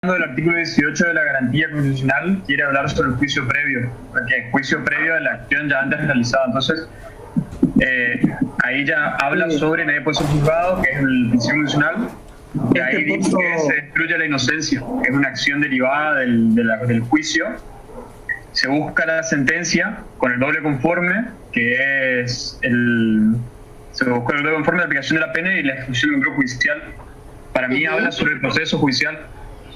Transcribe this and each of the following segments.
del artículo 18 de la garantía constitucional, quiere hablar sobre el juicio previo, porque el juicio previo de la acción ya antes realizada. Entonces, ahí ya habla sobre nadie puede ser juzgado, que es el principio constitucional, y ahí dice que se destruye la inocencia, que es una acción derivada del juicio. Se busca la sentencia con el doble conforme, que es se busca el doble conforme de la aplicación de la pena y la ejecución del control judicial. Para mí habla sobre el proceso judicial,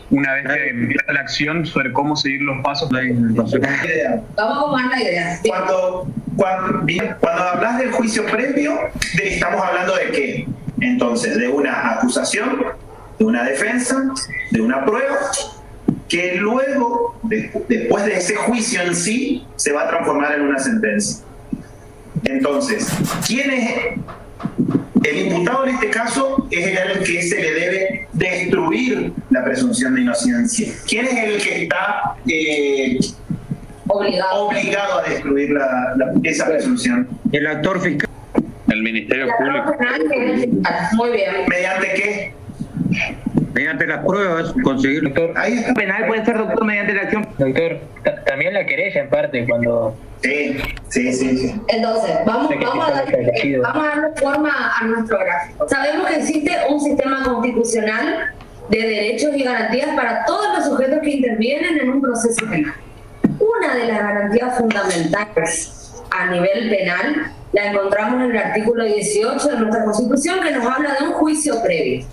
una vez que empieza la acción, sobre cómo seguir los pasos. Vamos a tomar la idea. Cuando hablas del juicio previo, estamos hablando de qué? Entonces, de una acusación, de una defensa, de una prueba, que luego, después de ese juicio en sí, se va a transformar en una sentencia. Entonces, ¿quién es el imputado en este caso? Es el que se le debe destruir la presunción de inocencia. ¿Quién es el que está obligado a destruir esa presunción? El actor fiscal. El Ministerio Público. Muy bien. ¿Mediante qué? Mediante las pruebas, conseguir. Doctor, Ahí está. penal puede ser, doctor, mediante la acción. Doctor, también la querella en parte cuando... Sí. Entonces, vamos a darle forma a nuestro gráfico. Sabemos que existe un sistema constitucional de derechos y garantías para todos los sujetos que intervienen en un proceso penal. Una de las garantías fundamentales a nivel penal la encontramos en el artículo 18 de nuestra Constitución, que nos habla de un juicio previo.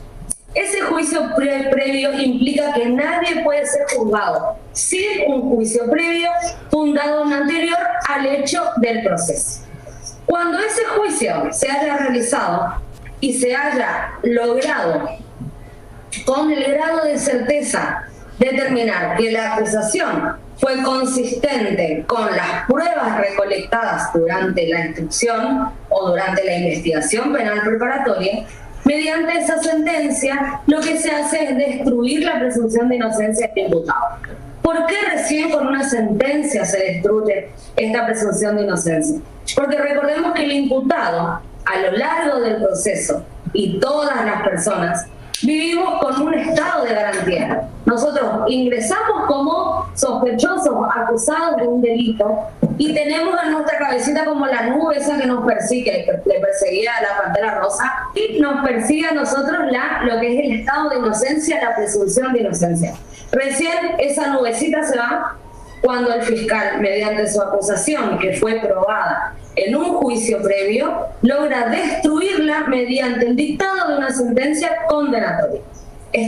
Ese juicio previo implica que nadie puede ser juzgado sin un juicio previo fundado en anterior al hecho del proceso. Cuando ese juicio se haya realizado y se haya logrado con el grado de certeza determinar que la acusación fue consistente con las pruebas recolectadas durante la instrucción o durante la investigación penal preparatoria, mediante esa sentencia, lo que se hace es destruir la presunción de inocencia del imputado. ¿Por qué recién con una sentencia se destruye esta presunción de inocencia? Porque recordemos que el imputado, a lo largo del proceso, y todas las personas, vivimos con un estado de garantía. Nosotros ingresamos como sospechosos, acusados de un delito, y tenemos en nuestra cabecita como la nube esa que nos persigue, que le perseguía a la Pantera Rosa, y nos persigue a nosotros lo que es el estado de inocencia, la presunción de inocencia. Recién esa nubecita se va cuando el fiscal, mediante su acusación, que fue probada en un juicio previo, logra destruirla mediante el dictado de una sentencia condenatoria.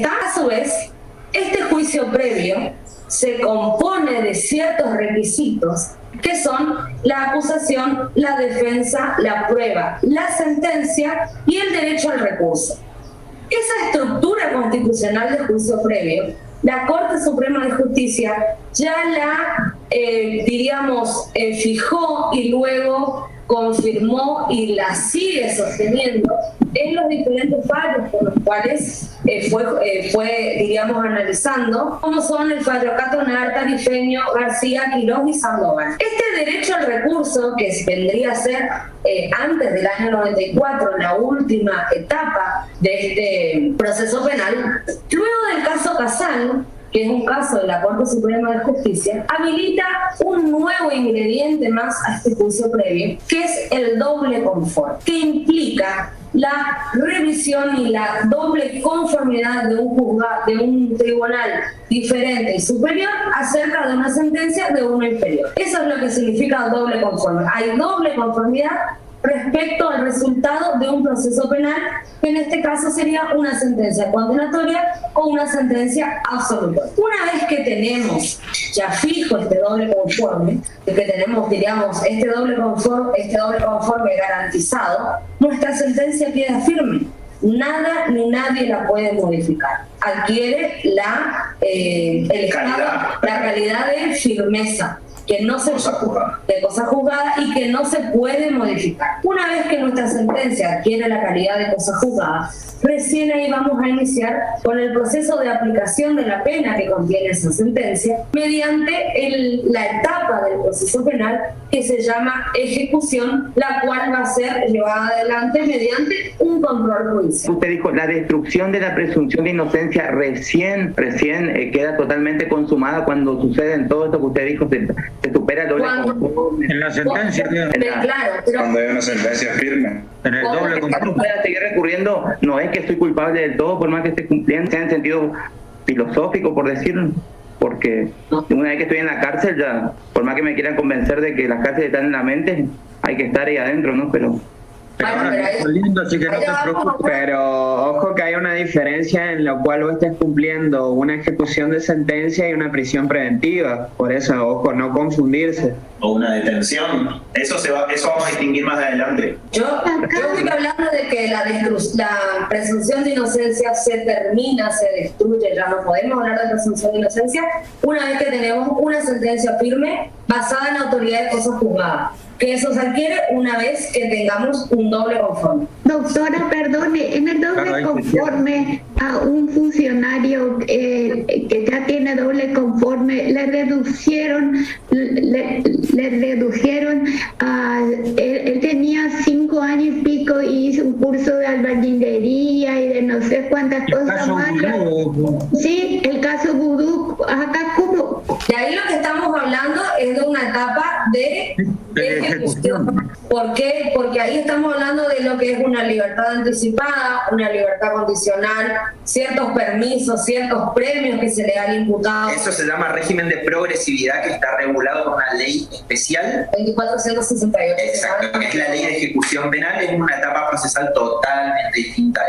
A su vez, este juicio previo se compone de ciertos requisitos que son la acusación, la defensa, la prueba, la sentencia y el derecho al recurso. Esa estructura constitucional de juicio previo, la Corte Suprema de Justicia ya la, fijó y luego confirmó y la sigue sosteniendo en los diferentes fallos por los cuales fue analizando, como son el fallo Catonar, Tarifeño, García, Quiroz y Sandoval. Este derecho al recurso, que vendría a ser antes del año 94, la última etapa de este proceso penal, luego del caso Casal, que es un caso de la Corte Suprema de Justicia, habilita un nuevo ingrediente más a este juicio previo, que es el doble confort, que implica la revisión y la doble conformidad de un tribunal diferente y superior acerca de una sentencia de uno inferior. Eso es lo que significa doble conformidad. Hay doble conformidad respecto al resultado de un proceso penal, que en este caso sería una sentencia condenatoria o una sentencia absoluta. Una vez que tenemos ya fijo este doble conforme, que tenemos, este doble conforme garantizado, nuestra sentencia queda firme. Nada ni nadie la puede modificar. Adquiere la calidad de firmeza, que no se de cosa juzgada y que no se puede modificar. Una vez que nuestra sentencia adquiere la calidad de cosa juzgada, recién ahí vamos a iniciar con el proceso de aplicación de la pena que contiene esa sentencia mediante la etapa del proceso penal que se llama ejecución, la cual va a ser llevada adelante mediante un control judicial. Usted dijo, la destrucción de la presunción de inocencia recién queda totalmente consumada cuando suceden todo esto que usted dijo, se supera el doble conforme. En la sentencia, Claro, pero Cuando hay una sentencia firme. en el doble control. Para seguir recurriendo, no es que estoy culpable del todo, por más que esté cumpliendo, sea en sentido filosófico, por decirlo, porque una vez que estoy en la cárcel, ya, por más que me quieran convencer de que las cárceles están en la mente, hay que estar ahí adentro, ¿no? Pero Ahora es lindo, así que no te preocupes. Pero ojo que hay una diferencia en la cual vos estés cumpliendo una ejecución de sentencia y una prisión preventiva. Por eso, ojo, no confundirse. O una detención. Eso vamos a distinguir más adelante. yo estoy hablando de que la presunción de inocencia se termina, se destruye, ya no podemos hablar de presunción de inocencia una vez que tenemos una sentencia firme basada en autoridad de cosas juzgadas. Que eso se adquiere una vez que tengamos un doble conforme. Doctora, perdone, en el doble conforme a un funcionario que ya tiene doble conforme, le redujeron a él tenía 5 años y pico y hizo un curso de albañilería y de no sé cuántas cosas más. Sí, el caso Vudú, acá como. De ahí lo que estamos hablando es de una etapa de ejecución. ¿Por qué? Porque ahí estamos hablando de lo que es una libertad anticipada, una libertad condicional, ciertos permisos, ciertos premios que se le han imputado. Eso se llama régimen de progresividad, que está regulado por una ley especial. 2468. Exacto, que es la ley de ejecución penal, es una etapa procesal totalmente distinta.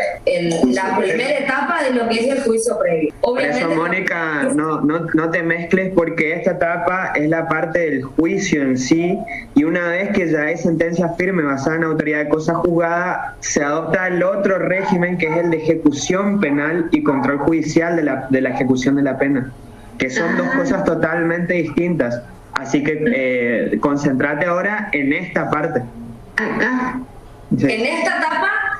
La primera etapa de lo que es el juicio previo. Por eso, Mónica, no te mezcles, porque esta etapa es la parte del juicio en sí, y una vez que ya hay sentencia firme basada en autoridad de cosa juzgada, se adopta el otro régimen, que es el de ejecución penal y control judicial de la ejecución de la pena, que son dos cosas totalmente distintas. Así que concéntrate ahora en esta parte. Acá. Sí.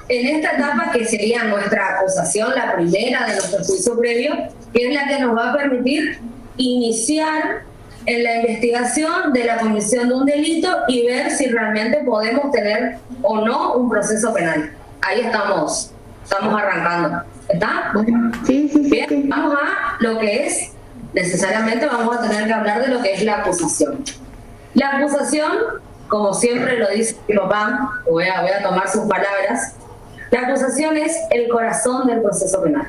En esta etapa que sería nuestra acusación, la primera de nuestro juicio previo, que es la que nos va a permitir iniciar en la investigación de la comisión de un delito y ver si realmente podemos tener o no un proceso penal. Ahí estamos arrancando. ¿Está? Sí. Bien, vamos a lo que es, necesariamente vamos a tener que hablar de lo que es la acusación. La acusación, como siempre lo dice mi papá, voy a tomar sus palabras, la acusación es el corazón del proceso penal.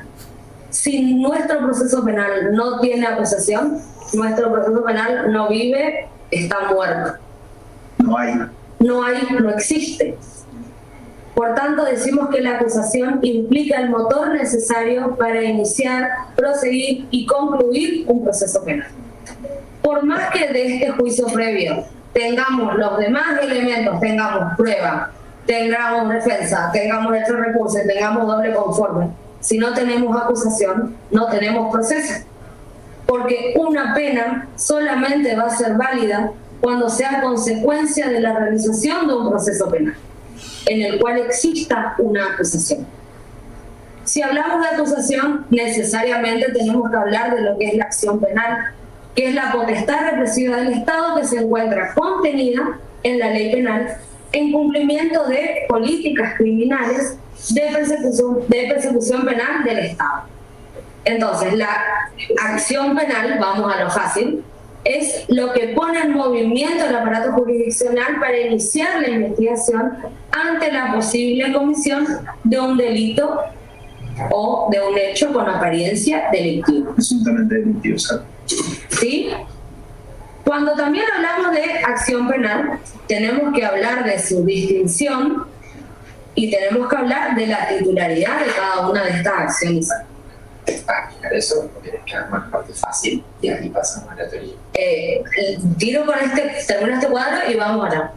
Si nuestro proceso penal no tiene acusación, nuestro proceso penal no vive, está muerto. No existe. Por tanto, decimos que la acusación implica el motor necesario para iniciar, proseguir y concluir un proceso penal. Por más que de este juicio previo tengamos los demás elementos, tengamos prueba, tengamos defensa, tengamos hecho recurso, tengamos doble conforme, si no tenemos acusación, no tenemos proceso. Porque una pena solamente va a ser válida cuando sea consecuencia de la realización de un proceso penal, en el cual exista una acusación. Si hablamos de acusación, necesariamente tenemos que hablar de lo que es la acción penal, que es la potestad represiva del Estado que se encuentra contenida en la ley penal en cumplimiento de políticas criminales de persecución penal del Estado. Entonces, la acción penal, vamos a lo fácil, es lo que pone en movimiento el aparato jurisdiccional para iniciar la investigación ante la posible comisión de un delito o de un hecho con apariencia delictiva. Presuntamente delictivo, ¿sabes? ¿Sí? Cuando también hablamos de acción penal, tenemos que hablar de su distinción y tenemos que hablar de la titularidad de cada una de estas acciones. Para explicar eso, porque es más parte fácil, y aquí pasamos a la teoría. Termino este cuadro y vamos allá.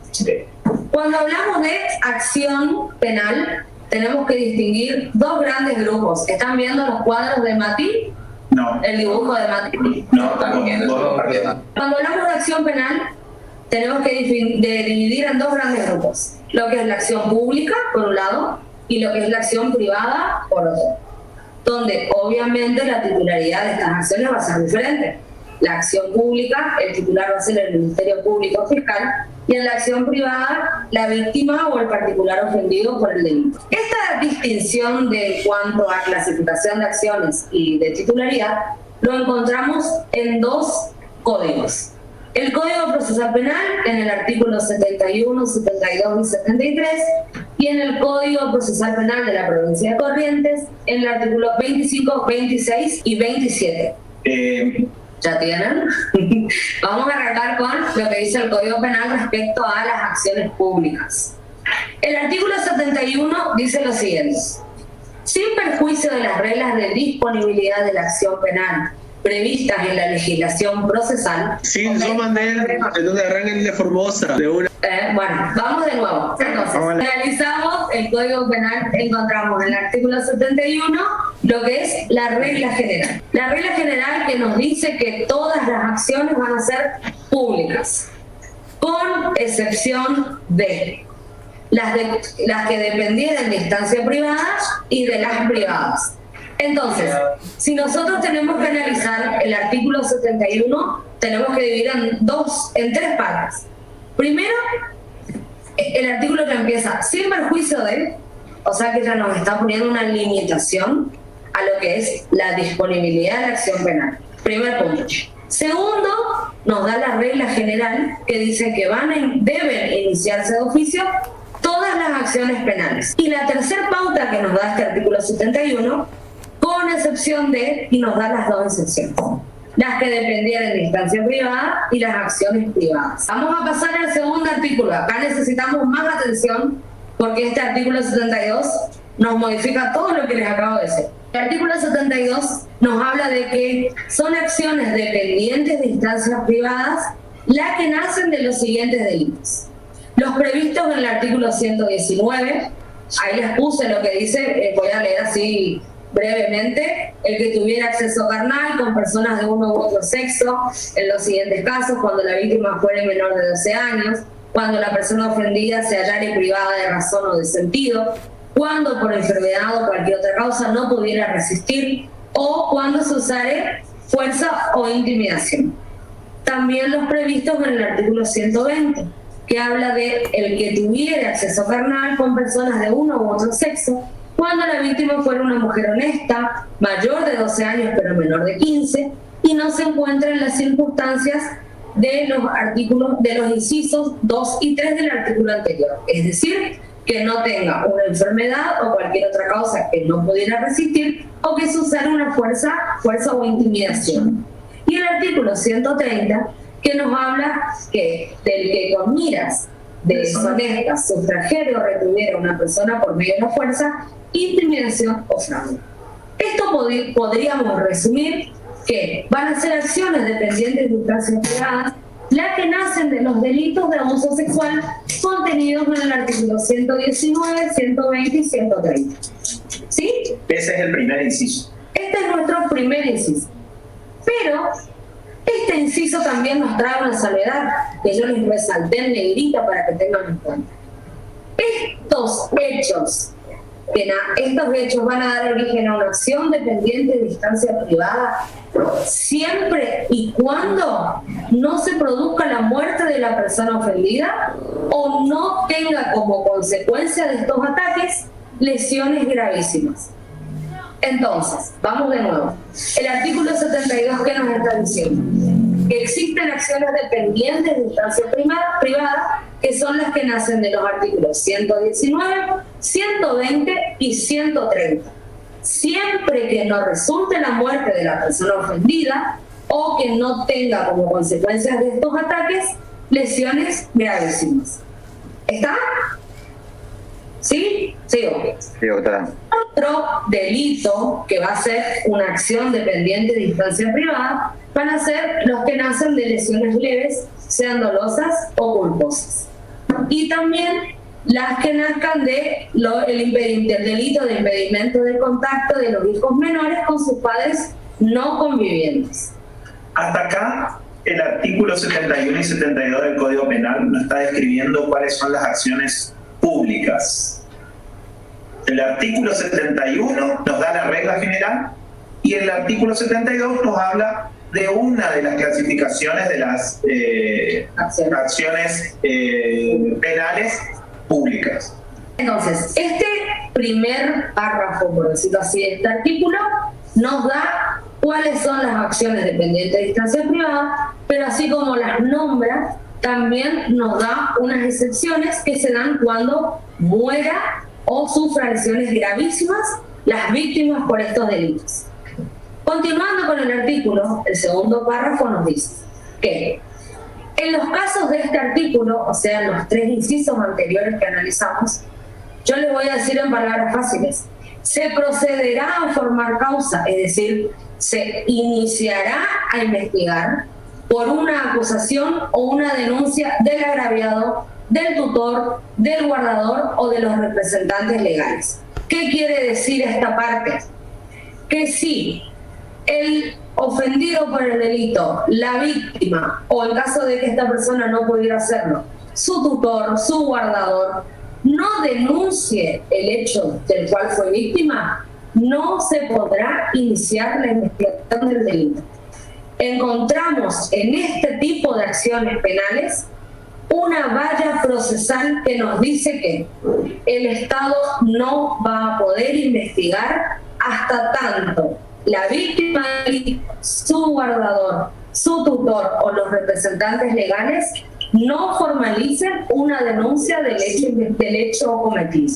Cuando hablamos de acción penal, tenemos que distinguir dos grandes grupos. ¿Están viendo los cuadros de Mati? No. El dibujo de Mati. No, estamos viendo. Cuando hablamos de acción penal, tenemos que dividir en dos grandes grupos. Lo que es la acción pública, por un lado, y lo que es la acción privada, por otro. Donde obviamente la titularidad de estas acciones va a ser diferente. La acción pública, el titular va a ser el Ministerio Público Fiscal, y en la acción privada, la víctima o el particular ofendido por el delito. Esta distinción de cuanto a clasificación de acciones y de titularidad lo encontramos en dos códigos. El Código Procesal Penal en el artículo 71, 72 y 73, y en el Código Procesal Penal de la Provincia de Corrientes en el artículo 25, 26 y 27. ¿Ya tienen? Vamos a arrancar con lo que dice el Código Penal respecto a las acciones públicas. El artículo 71 dice lo siguiente: sin perjuicio de las reglas de disponibilidad de la acción penal previstas en la legislación procesal. Sí, yo mandé, entonces arranquen de Formosa, de una. Bueno, vamos de nuevo. Entonces, analizamos el Código Penal, encontramos en el artículo 71 lo que es la regla general. La regla general que nos dice que todas las acciones van a ser públicas, con excepción de las que dependieran de instancia privada y de las privadas. Entonces, si nosotros tenemos que analizar el artículo 71, tenemos que dividir en tres partes. Primero, el artículo que empieza sin perjuicio de, o sea que ya nos está poniendo una limitación a lo que es la disponibilidad de la acción penal. Primer punto. Segundo, nos da la regla general que dice que deben iniciarse de oficio todas las acciones penales. Y la tercera pauta que nos da este artículo 71, con excepción de, y nos da las dos excepciones, las que dependieran de instancia privada y las acciones privadas. Vamos a pasar al segundo artículo. Acá necesitamos más atención porque este artículo 72 nos modifica todo lo que les acabo de decir. El artículo 72 nos habla de que son acciones dependientes de instancias privadas las que nacen de los siguientes delitos. Los previstos en el artículo 119, ahí les puse lo que dice, voy a leer así brevemente: el que tuviera acceso carnal con personas de uno u otro sexo, en los siguientes casos: cuando la víctima fuera menor de 12 años, cuando la persona ofendida se hallare privada de razón o de sentido, cuando por enfermedad o cualquier otra causa no pudiera resistir, o cuando se usare fuerza o intimidación. También los previstos en el artículo 120, que habla de el que tuviera acceso carnal con personas de uno u otro sexo, cuando la víctima fuera una mujer honesta, mayor de 12 años pero menor de 15, y no se encuentra en las circunstancias de los incisos 2 y 3 del artículo anterior. Es decir, que no tenga una enfermedad o cualquier otra causa que no pudiera resistir, o que se usara una fuerza o intimidación. Y el artículo 130, que nos habla que del que con miras deshonestas sustrajera o retuviera a una persona por medio de la fuerza, intimidación o fraude. Esto podríamos resumir que van a ser acciones dependientes de instancias privadas las que nacen de los delitos de abuso sexual contenidos en el artículo 119, 120 y 130. ¿Sí? Ese es el primer inciso. Este es nuestro primer inciso. Pero este inciso también nos trae una salvedad que yo les resalté en negrita para que tengan en cuenta. Estos hechos van a dar origen a una acción dependiente de instancia privada siempre y cuando no se produzca la muerte de la persona ofendida o no tenga como consecuencia de estos ataques lesiones gravísimas. Entonces, vamos de nuevo. El artículo 72, ¿qué nos está diciendo? Que existen acciones dependientes de instancia privada, que son las que nacen de los artículos 119, 120 y 130. Siempre que no resulte la muerte de la persona ofendida o que no tenga como consecuencias de estos ataques lesiones gravísimas. ¿Está? ¿Sí? Sigo. Sí, otra. Otro delito que va a ser una acción dependiente de instancia privada van a ser los que nacen de lesiones leves, sean dolosas o culposas. Y también las que nazcan de el delito de impedimento de contacto de los hijos menores con sus padres no convivientes. Hasta acá el artículo 71 y 72 del Código Penal nos está describiendo cuáles son las acciones públicas. El artículo 71 nos da la regla general y el artículo 72 nos habla de una de las clasificaciones de las acciones penales públicas. Entonces, este primer párrafo, por decirlo así, de este artículo, nos da cuáles son las acciones dependientes de instancia privada, pero así como las nombra, también nos da unas excepciones que se dan cuando muera o sufra lesiones gravísimas las víctimas por estos delitos. Continuando con el artículo, el segundo párrafo nos dice que en los casos de este artículo, o sea, en los 3 incisos anteriores que analizamos, yo les voy a decir en palabras fáciles, se procederá a formar causa, es decir, se iniciará a investigar por una acusación o una denuncia del agraviado, del tutor, del guardador o de los representantes legales. ¿Qué quiere decir esta parte? Que si el ofendido por el delito, la víctima, o en caso de que esta persona no pudiera hacerlo, su tutor, su guardador, no denuncie el hecho del cual fue víctima, no se podrá iniciar la investigación del delito. Encontramos en este tipo de acciones penales una valla procesal que nos dice que el Estado no va a poder investigar hasta tanto la víctima, su guardador, su tutor o los representantes legales no formalicen una denuncia del hecho cometido.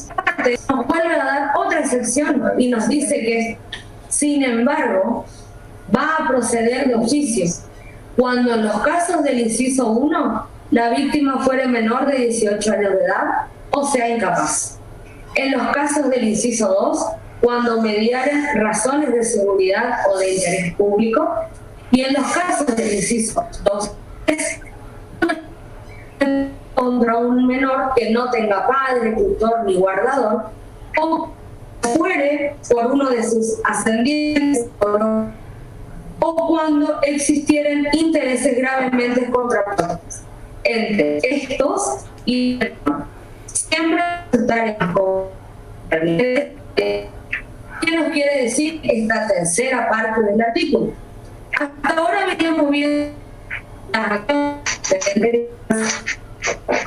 Nos vuelve a dar otra excepción y nos dice que, sin embargo, va a proceder de oficio cuando en los casos del inciso 1 la víctima fuere menor de 18 años de edad o sea incapaz. En los casos del inciso 2, cuando mediaren razones de seguridad o de interés público, y en los casos del inciso 2, contra un menor que no tenga padre, tutor ni guardador, o fuere por uno de sus ascendientes, o cuando existieren intereses gravemente contrapuestos entre estos y siempre ¿qué nos quiere decir esta tercera parte del artículo? Hasta ahora veníamos viendo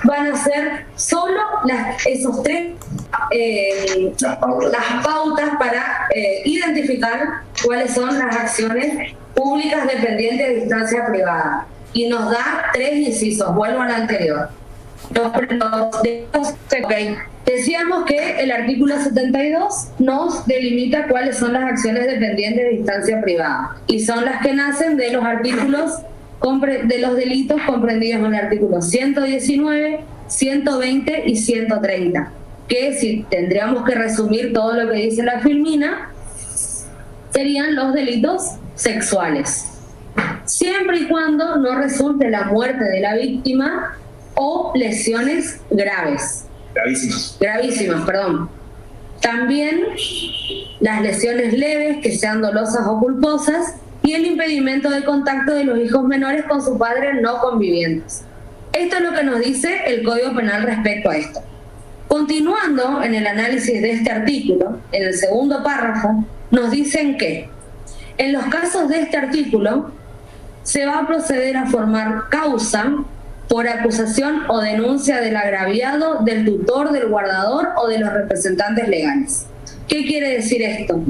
van a ser solo esos 3 las pautas para identificar cuáles son las acciones públicas dependientes de instancia privada, y nos da 3 incisos. Vuelvo al anterior. Decíamos que el artículo 72 nos delimita cuáles son las acciones dependientes de instancia privada, y son las que nacen de los artículos de los delitos comprendidos en el artículo 119, 120 y 130, que si tendríamos que resumir todo lo que dice la Filmina, serían los delitos sexuales, siempre y cuando no resulte la muerte de la víctima o lesiones gravísimas, perdón. También las lesiones leves que sean dolosas o culposas, y el impedimento de contacto de los hijos menores con sus padres no convivientes. Esto es lo que nos dice el Código Penal respecto a esto. Continuando en el análisis de este artículo, en el segundo párrafo, nos dicen que en los casos de este artículo se va a proceder a formar causa por acusación o denuncia del agraviado, del tutor, del guardador o de los representantes legales. ¿Qué quiere decir esto?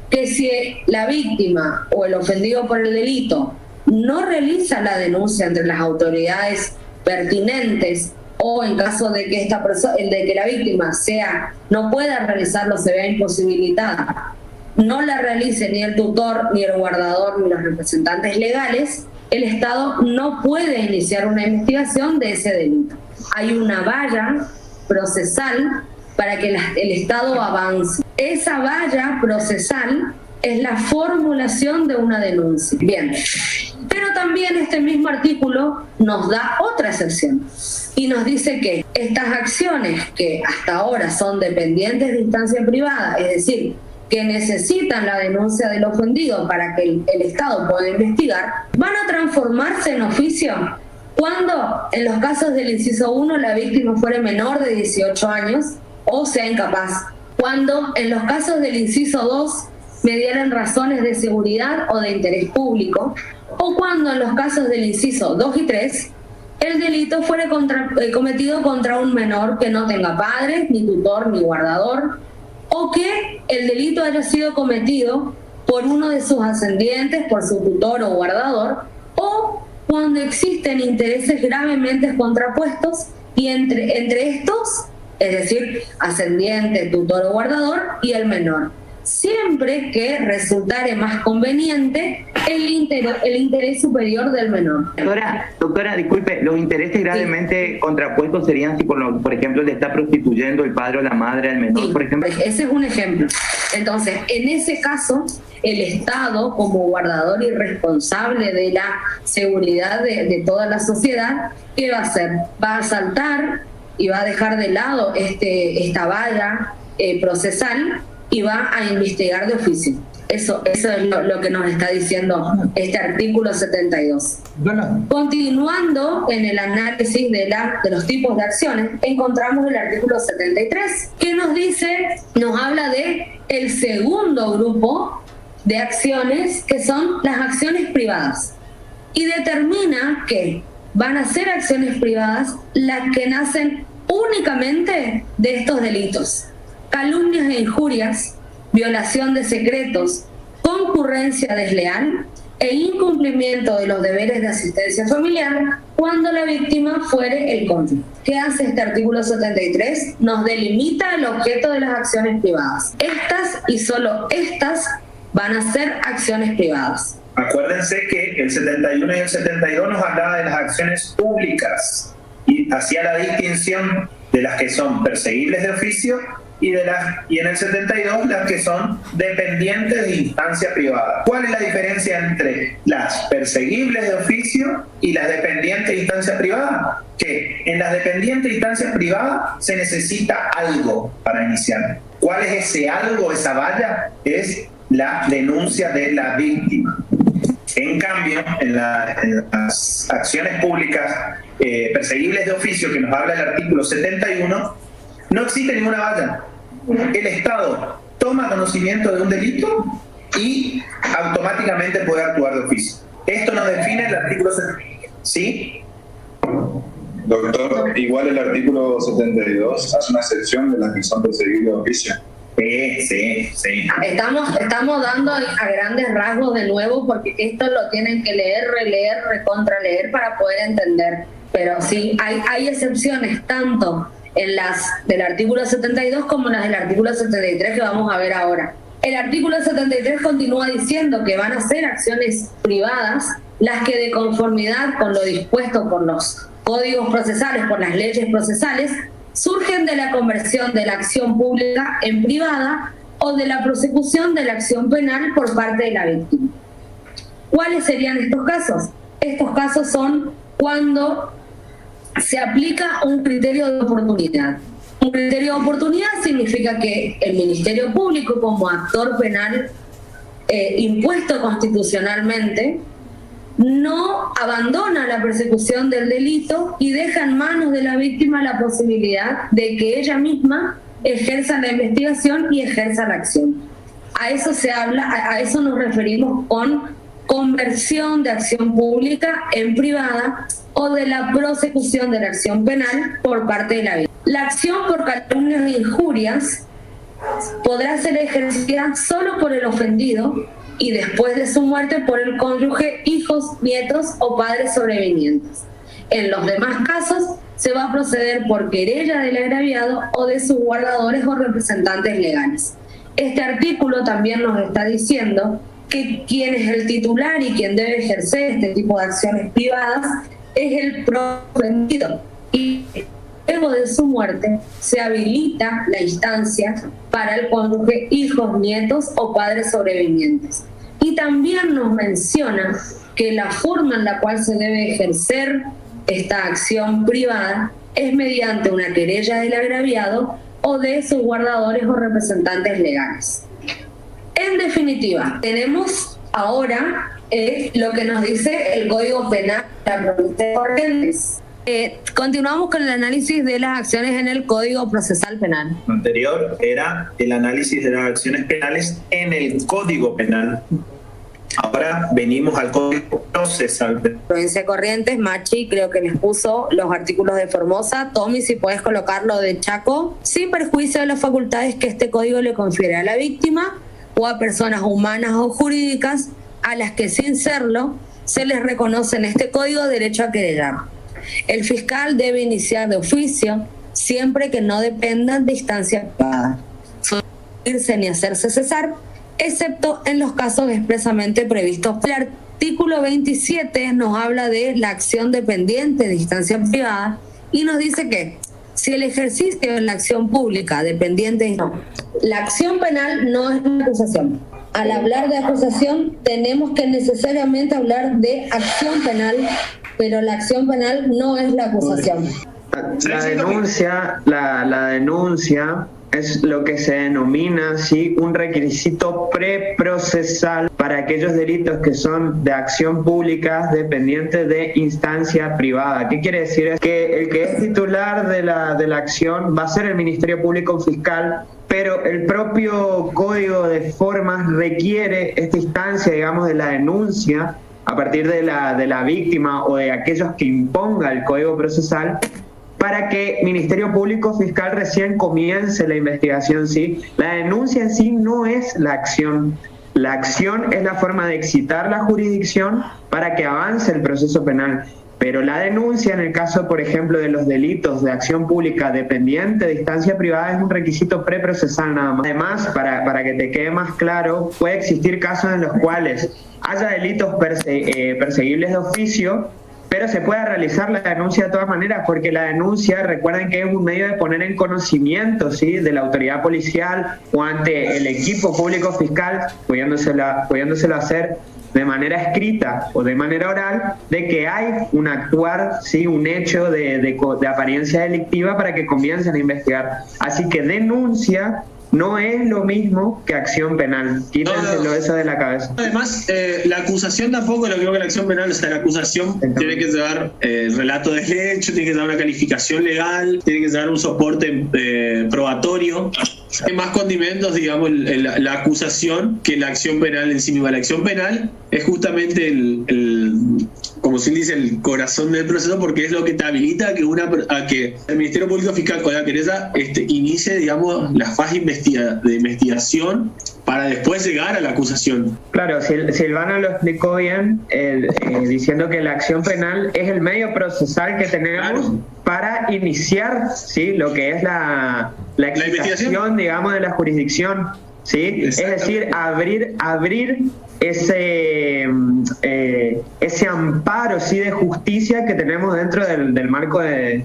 Que si la víctima o el ofendido por el delito no realiza la denuncia entre las autoridades pertinentes, o en caso de que de que la víctima no pueda realizarlo, se vea imposibilitada, no la realice ni el tutor, ni el guardador, ni los representantes legales, el Estado no puede iniciar una investigación de ese delito. Hay una valla procesal para que el Estado avance. Esa valla procesal es la formulación de una denuncia. Bien, pero también este mismo artículo nos da otra excepción y nos dice que estas acciones que hasta ahora son dependientes de instancia privada, es decir, que necesitan la denuncia del ofendido para que el Estado pueda investigar, van a transformarse en oficio cuando en los casos del inciso 1 la víctima fuere menor de 18 años o sea incapaz, cuando en los casos del inciso 2 mediaran razones de seguridad o de interés público, o cuando en los casos del inciso 2 y 3 el delito fuere cometido contra un menor que no tenga padre, ni tutor, ni guardador, o que el delito haya sido cometido por uno de sus ascendientes, por su tutor o guardador, o cuando existen intereses gravemente contrapuestos y entre estos, es decir, ascendiente, tutor o guardador, y el menor, siempre que resultare más conveniente el interés superior del menor. Doctora, disculpe, los intereses gravemente contrapuestos serían si, por ejemplo, le está prostituyendo el padre o la madre al menor, por ejemplo. Ese es un ejemplo. Entonces, en ese caso, el Estado, como guardador y responsable de la seguridad de toda la sociedad, ¿qué va a hacer? Va a saltar y va a dejar de lado esta valla procesal y va a investigar de oficio. Eso es lo que nos está diciendo este artículo 72. Continuando en el análisis de los tipos de acciones, encontramos el artículo 73, que nos habla de el segundo grupo de acciones, que son las acciones privadas, y determina que van a ser acciones privadas las que nacen únicamente de estos delitos: calumnias e injurias, violación de secretos, concurrencia desleal e incumplimiento de los deberes de asistencia familiar cuando la víctima fuere el cónyuge. ¿Qué hace este artículo 73? Nos delimita el objeto de las acciones privadas. Estas y solo estas van a ser acciones privadas. Acuérdense que el 71 y el 72 nos hablaba de las acciones públicas y hacía la distinción de las que son perseguibles de oficio y en el 72 las que son dependientes de instancia privada. ¿Cuál es la diferencia entre las perseguibles de oficio y las dependientes de instancia privada? Que en las dependientes de instancia privada se necesita algo para iniciar. ¿Cuál es ese algo, esa valla? Es la denuncia de la víctima. En cambio, en las acciones públicas perseguibles de oficio, que nos habla el artículo 71, no existe ninguna valla. El Estado toma conocimiento de un delito y automáticamente puede actuar de oficio. Esto nos define el artículo 71. ¿Sí? Doctor, igual el artículo 72 hace una excepción de las que son perseguibles de oficio. Sí. Estamos dando a grandes rasgos de nuevo, porque esto lo tienen que leer, releer, recontraleer para poder entender. Pero sí, hay excepciones tanto en las del artículo 72 como en las del artículo 73 que vamos a ver ahora. El artículo 73 continúa diciendo que van a ser acciones privadas las que, de conformidad con lo dispuesto por los códigos procesales, por las leyes procesales, surgen de la conversión de la acción pública en privada o de la prosecución de la acción penal por parte de la víctima. ¿Cuáles serían estos casos? Estos casos son cuando se aplica un criterio de oportunidad. Un criterio de oportunidad significa que el Ministerio Público, como actor penal impuesto constitucionalmente, no abandona la persecución del delito y deja en manos de la víctima la posibilidad de que ella misma ejerza la investigación y ejerza la acción. A eso se habla, a eso nos referimos con conversión de acción pública en privada o de la prosecución de la acción penal por parte de la víctima. La acción por calumnias e injurias podrá ser ejercida solo por el ofendido y después de su muerte por el cónyuge, hijos, nietos o padres sobrevivientes. En los demás casos se va a proceder por querella del agraviado o de sus guardadores o representantes legales. Este artículo también nos está diciendo que quien es el titular y quien debe ejercer este tipo de acciones privadas es el ofendido, y luego de su muerte se habilita la instancia para el cónyuge, hijos, nietos o padres sobrevivientes. Y también nos menciona que la forma en la cual se debe ejercer esta acción privada es mediante una querella del agraviado o de sus guardadores o representantes legales. En definitiva, tenemos ahora lo que nos dice el Código Penal de la provincia de Corrientes. Continuamos con el análisis de las acciones en el Código Procesal Penal. Lo anterior era el análisis de las acciones penales en el Código Penal. Ahora venimos al Código Procesal Penal. Provincia de Corrientes, Machi creo que les puso los artículos de Formosa. Tommy, si puedes colocarlo de Chaco, sin perjuicio de las facultades que este código le confiere a la víctima o a personas humanas o jurídicas a las que sin serlo se les reconoce en este código derecho a querellar. El fiscal debe iniciar de oficio siempre que no dependan de instancia privada, irse ni hacerse cesar, excepto en los casos expresamente previstos. El artículo 27 nos habla de la acción dependiente de instancia privada y nos dice que si el ejercicio de la acción pública dependiente no, la acción penal no es una acusación. Al hablar de acusación tenemos que necesariamente hablar de acción penal, pero la acción penal no es la acusación. La denuncia es lo que se denomina ¿sí? un requisito preprocesal para aquellos delitos que son de acción pública dependientes de instancia privada. ¿Qué quiere decir? Es que el que es titular de la acción va a ser el Ministerio Público Fiscal, pero el propio Código de Formas requiere esta instancia, digamos, de la denuncia a partir de la víctima o de aquellos que imponga el Código Procesal, para que Ministerio Público Fiscal recién comience la investigación, ¿sí? La denuncia en sí no es la acción. La acción es la forma de excitar la jurisdicción para que avance el proceso penal. Pero la denuncia, en el caso, por ejemplo, de los delitos de acción pública dependiente de instancia privada, es un requisito preprocesal nada más. Además, para que te quede más claro, puede existir casos en los cuales haya delitos perseguibles de oficio, pero se puede realizar la denuncia de todas maneras, porque la denuncia, recuerden que es un medio de poner en conocimiento, ¿sí?, de la autoridad policial o ante el equipo público fiscal, pudiéndoselo hacer de manera escrita o de manera oral, de que hay un actuar, ¿sí?, un hecho de apariencia delictiva para que comiencen a investigar. Así que denuncia no es lo mismo que acción penal. Quítenselo eso de la cabeza. Además, la acusación tampoco es lo mismo que la acción penal. O sea, la acusación tiene que llevar relato del hecho, tiene que llevar una calificación legal, tiene que llevar un soporte probatorio. Hay más condimentos, digamos, la acusación que la acción penal en sí misma. La acción penal es justamente como se dice, el corazón del proceso, porque es lo que te habilita a que el Ministerio Público Fiscal con la querella inicie, digamos, la fase de investigación para después llegar a la acusación. Claro, Silvana lo explicó bien, diciendo que la acción penal es el medio procesal que tenemos para iniciar, ¿sí?, lo que es la investigación, digamos, de la jurisdicción, ¿sí? Es decir, abrir ese amparo, ¿sí?, de justicia que tenemos dentro del marco de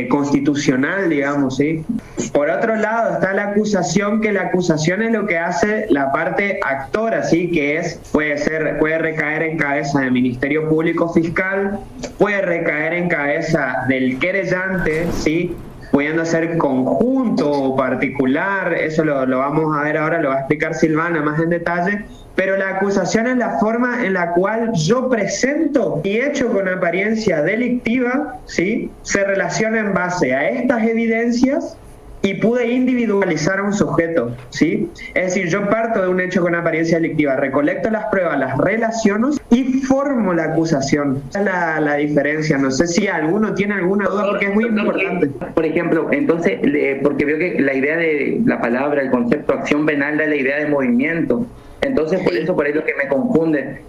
constitucional, digamos, ¿sí? Por otro lado está la acusación, que la acusación es lo que hace la parte actora, ¿sí?, que puede recaer en cabeza del Ministerio Público Fiscal, puede recaer en cabeza del querellante, ¿sí?, pudiendo ser conjunto o particular. Eso lo vamos a ver ahora, lo va a explicar Silvana más en detalle. Pero la acusación es la forma en la cual yo presento mi hecho con apariencia delictiva, ¿sí?, se relaciona en base a estas evidencias y pude individualizar a un sujeto, ¿sí? Es decir, yo parto de un hecho con apariencia delictiva, recolecto las pruebas, las relaciono y formo la acusación. Esa es la diferencia. No sé si alguno tiene alguna duda, porque es muy importante. Por ejemplo, entonces, porque veo que la idea de la palabra, el concepto acción penal da la idea de movimiento. Entonces, por ahí lo que me confunde.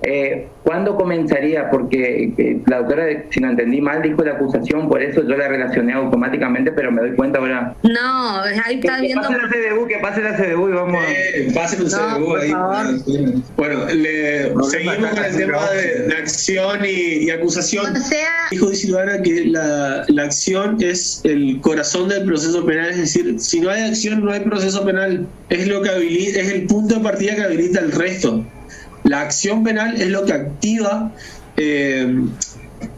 ¿Cuándo comenzaría? Porque la doctora, si no entendí mal, dijo la acusación, por eso yo la relacioné automáticamente, pero me doy cuenta ahora. No, ahí está viendo. Que pase la CDU y vamos a... Pase el CDU ahí. Bueno, seguimos con el tema de acción y acusación. O sea, Dijo Silvana que la acción es el corazón del proceso penal, es decir, si no hay acción no hay proceso penal. Es lo que habilita, es el punto de partida que habilita el resto. La acción penal es lo que activa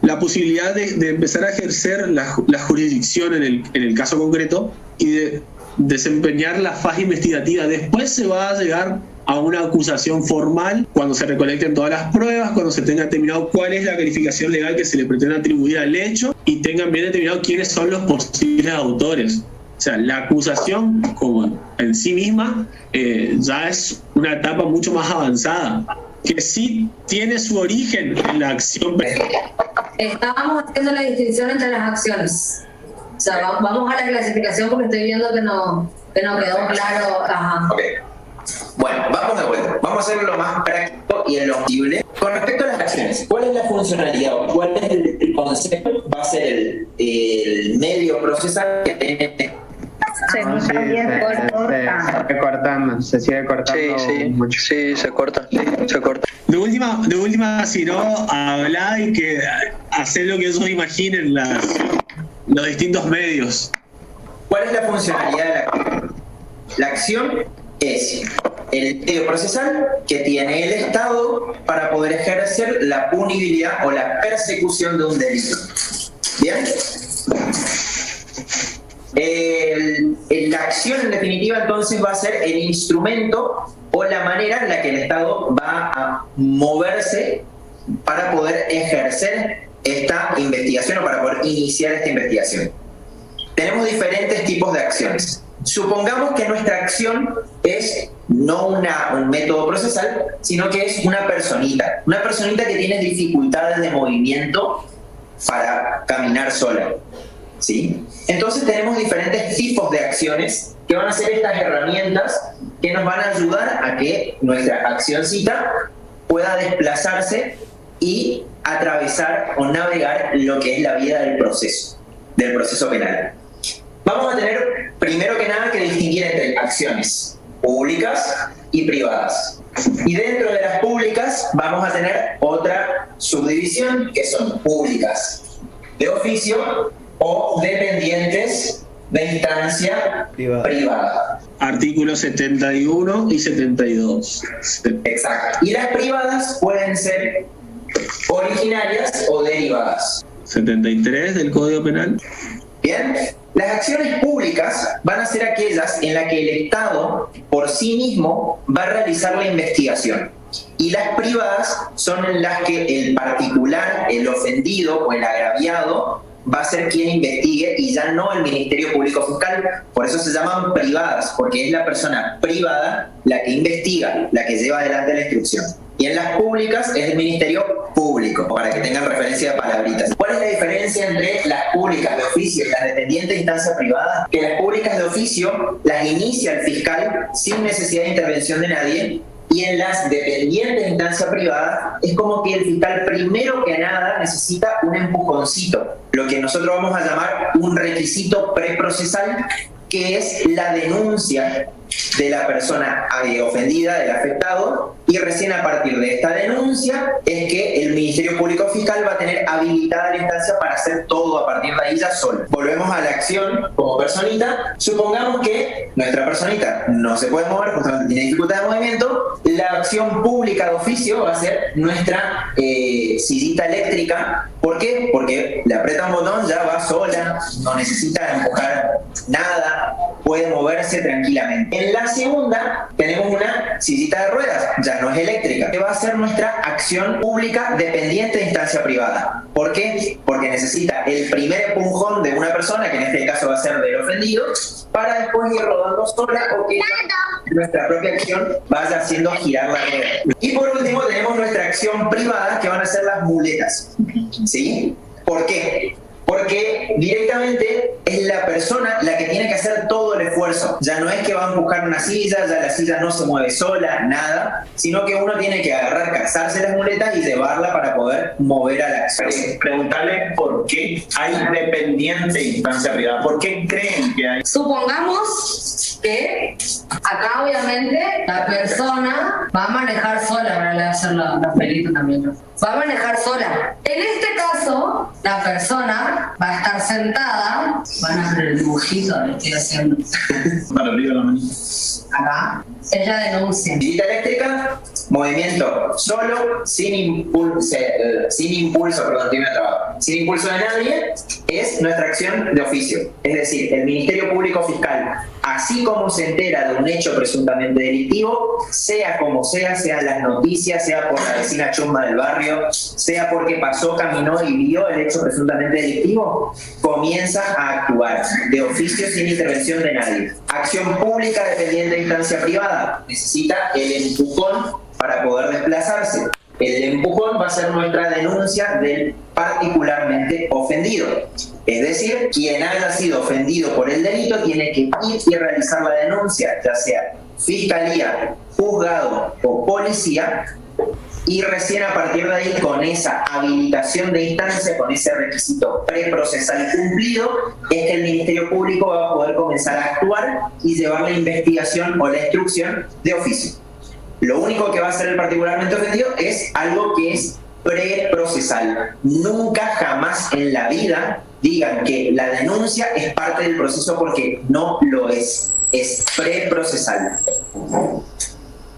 la posibilidad de empezar a ejercer la jurisdicción en el caso concreto y de desempeñar la fase investigativa. Después se va a llegar a una acusación formal cuando se recolecten todas las pruebas, cuando se tenga determinado cuál es la calificación legal que se le pretende atribuir al hecho y tengan bien determinado quiénes son los posibles autores. O sea, la acusación como en sí misma ya es una etapa mucho más avanzada, que sí tiene su origen en la acción. Estábamos haciendo la distinción entre las acciones. O sea, vamos a la clasificación porque estoy viendo que no quedó claro. Ajá. Okay. Bueno, vamos de vuelta. Vamos a hacerlo lo más práctico y en lo posible. Con respecto a las acciones, ¿cuál es la funcionalidad o cuál es el concepto? Va a ser el medio procesal que tiene. Se sigue cortando mucho. Sí, se corta. De última, si no, hablá y que hacer lo que ellos imaginen los distintos medios. ¿Cuál es la funcionalidad de la acción? La acción es el medio procesal que tiene el Estado para poder ejercer la punibilidad o la persecución de un delito. ¿Bien? La acción en definitiva entonces va a ser el instrumento o la manera en la que el Estado va a moverse para poder ejercer esta investigación o para poder iniciar esta investigación. Tenemos diferentes tipos de acciones. Supongamos que nuestra acción es no un método procesal, sino que es una personita que tiene dificultades de movimiento para caminar sola. ¿Sí? Entonces tenemos diferentes tipos de acciones que van a ser estas herramientas que nos van a ayudar a que nuestra accioncita pueda desplazarse y atravesar o navegar lo que es la vida del proceso penal. Vamos a tener primero que nada que distinguir entre acciones públicas y privadas. Y dentro de las públicas vamos a tener otra subdivisión que son públicas de oficio o dependientes de instancia privada. Artículos 71 y 72. Exacto. Y las privadas pueden ser originarias o derivadas. 73 del Código Penal. Bien. Las acciones públicas van a ser aquellas en las que el Estado por sí mismo va a realizar la investigación. Y las privadas son en las que el particular, el ofendido o el agraviado va a ser quien investigue y ya no el Ministerio Público Fiscal. Por eso se llaman privadas, porque es la persona privada la que investiga, la que lleva adelante la instrucción. Y en las públicas es el Ministerio Público, para que tengan referencia de palabritas. ¿Cuál es la diferencia entre las públicas de oficio y las dependientes de instancia privada? Que las públicas de oficio las inicia el fiscal sin necesidad de intervención de nadie, y en las dependientes de instancia privada es como que el fiscal primero que nada necesita un empujoncito, lo que nosotros vamos a llamar un requisito preprocesal, que es la denuncia de la persona ofendida, del afectado, y recién a partir de esta denuncia es que el Ministerio Público Fiscal va a tener habilitada la instancia para hacer todo a partir de ahí ya solo. Volvemos a la acción como personita. Supongamos que nuestra personita no se puede mover, justamente tiene dificultad de movimiento. La acción pública de oficio va a ser nuestra sillita eléctrica. ¿Por qué? Porque le aprieta un botón, ya va sola, no necesita empujar nada, puede moverse tranquilamente. En la segunda tenemos una sillita de ruedas, ya no es eléctrica, que va a ser nuestra acción pública dependiente de instancia privada. ¿Por qué? Porque necesita el primer empujón de una persona, que en este caso va a ser del ofendido, para después ir rodando sola o que nuestra propia acción vaya haciendo girar la rueda. Y por último tenemos nuestra acción privada, que van a ser las muletas. ¿Sí? ¿Por qué? Porque directamente es la persona la que tiene que hacer todo el esfuerzo. Ya no es que va a empujar una silla, ya la silla no se mueve sola, nada, sino que uno tiene que agarrar, calzarse las muletas y llevarla para poder mover a la acción. Preguntarle por qué hay dependiente de instancia privada. ¿Por qué creen que hay? Supongamos que acá obviamente la persona va a manejar sola, para hacer la pelita también. Va a manejar sola. En este caso, la persona va a estar sentada. Van a hacer el dibujito, lo estoy haciendo. Para arriba la manita. Acá. Ella denuncia. Sillita eléctrica, movimiento solo, sin impulso de nadie. es nuestra acción de oficio. Es decir, el Ministerio Público Fiscal, así como se entera de un hecho presuntamente delictivo, sea como sea las noticias, sea por la vecina chusma del barrio, sea porque pasó, caminó y vio el hecho presuntamente delictivo, comienza a actuar de oficio sin intervención de nadie. Acción pública dependiente de instancia privada, necesita el empujón para poder desplazarse. El empujón va a ser nuestra denuncia del particularmente ofendido. Es decir, quien haya sido ofendido por el delito tiene que ir y realizar la denuncia, ya sea fiscalía, juzgado o policía, y recién a partir de ahí, con esa habilitación de instancia, con ese requisito preprocesal cumplido, es que el Ministerio Público va a poder comenzar a actuar y llevar la investigación o la instrucción de oficio. Lo único que va a hacer el particularmente ofendido es algo que es preprocesal. Nunca jamás en la vida digan que la denuncia es parte del proceso, porque no lo es preprocesal.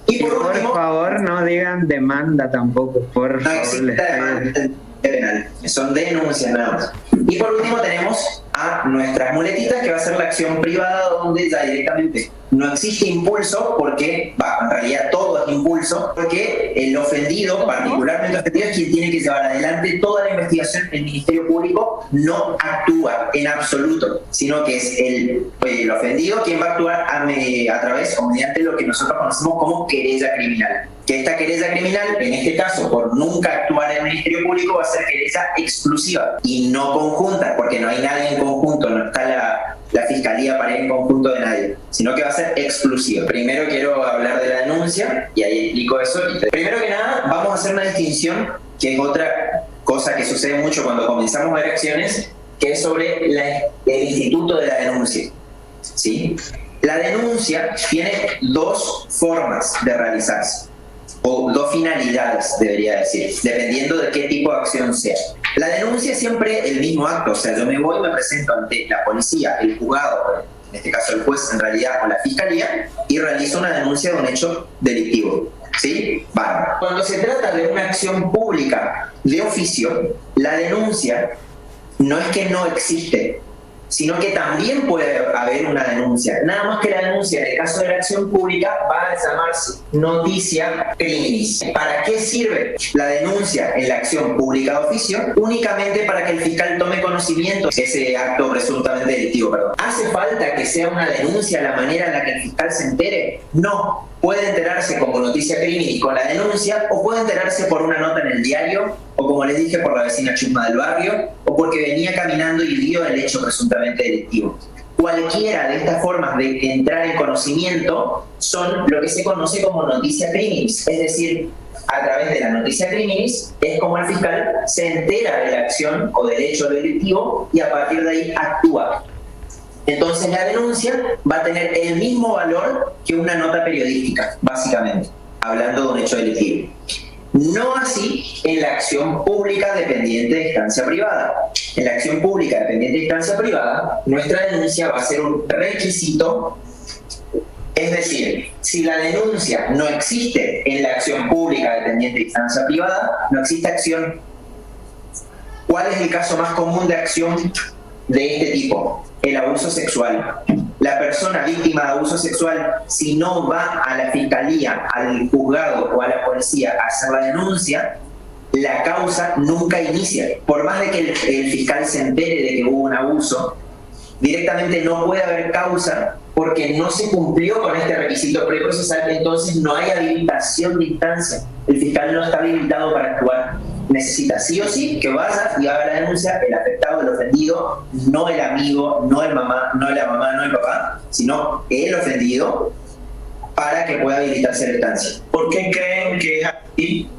Y por favor no digan demanda tampoco, por no existe demanda penal, son denuncias nada más. Y por último tenemos a nuestras muletitas, que va a ser la acción privada, donde ya directamente no existe impulso, porque en realidad todo es impulso, porque el ofendido, particularmente ofendido, es quien tiene que llevar adelante toda la investigación. El Ministerio Público no actúa en absoluto, sino que es el ofendido quien va a actuar a través o mediante lo que nosotros conocemos como querella criminal. Que esta querella criminal, en este caso, por nunca actuar en el Ministerio Público, va a ser querella exclusiva y no conjunta, porque no hay nadie en conjunto, no está la Fiscalía para ir en conjunto de nadie, sino que va a ser exclusiva. Primero quiero hablar de la denuncia, y ahí explico eso. Primero que nada, vamos a hacer una distinción, que es otra cosa que sucede mucho cuando comenzamos a ver acciones, que es sobre el instituto de la denuncia. ¿Sí? La denuncia tiene dos formas de realizarse, o dos finalidades, debería decir, dependiendo de qué tipo de acción sea. La denuncia es siempre el mismo acto, o sea, yo me voy y me presento ante la policía, el juzgado, en este caso el juez en realidad, o la fiscalía, y realizo una denuncia de un hecho delictivo. ¿Sí? Vale. Cuando se trata de una acción pública de oficio, la denuncia no es que no existe, sino que también puede haber una denuncia. Nada más que la denuncia, en el caso de la acción pública, va a llamarse noticia criminis. ¿Para qué sirve la denuncia en la acción pública de oficio? Únicamente para que el fiscal tome conocimiento de ese acto presuntamente delictivo. ¿Hace falta que sea una denuncia la manera en la que el fiscal se entere? No. Puede enterarse como noticia criminis con la denuncia, o puede enterarse por una nota en el diario, o como les dije, por la vecina chusma del barrio, o porque venía caminando y vio el hecho presuntamente delictivo. Cualquiera de estas formas de entrar en conocimiento son lo que se conoce como noticia criminis, es decir, a través de la noticia criminis es como el fiscal se entera de la acción o del hecho delictivo y a partir de ahí actúa. Entonces la denuncia va a tener el mismo valor que una nota periodística, básicamente, hablando de un hecho delictivo. No así en la acción pública dependiente de instancia privada. En la acción pública dependiente de instancia privada, nuestra denuncia va a ser un requisito. Es decir, si la denuncia no existe en la acción pública dependiente de instancia privada, no existe acción. ¿Cuál es el caso más común de acción de este tipo? El abuso sexual. La persona víctima de abuso sexual, si no va a la fiscalía, al juzgado o a la policía a hacer la denuncia, la causa nunca inicia. Por más de que el fiscal se entere de que hubo un abuso, directamente no puede haber causa porque no se cumplió con este requisito preprocesal, entonces no hay habilitación de instancia. El fiscal no está habilitado para actuar. Necesita sí o sí que vaya y haga la denuncia el afectado, el ofendido, no el amigo, no el mamá, no la mamá, no el papá, sino el ofendido, para que pueda habilitarse la instancia. ¿Por qué creen que es así?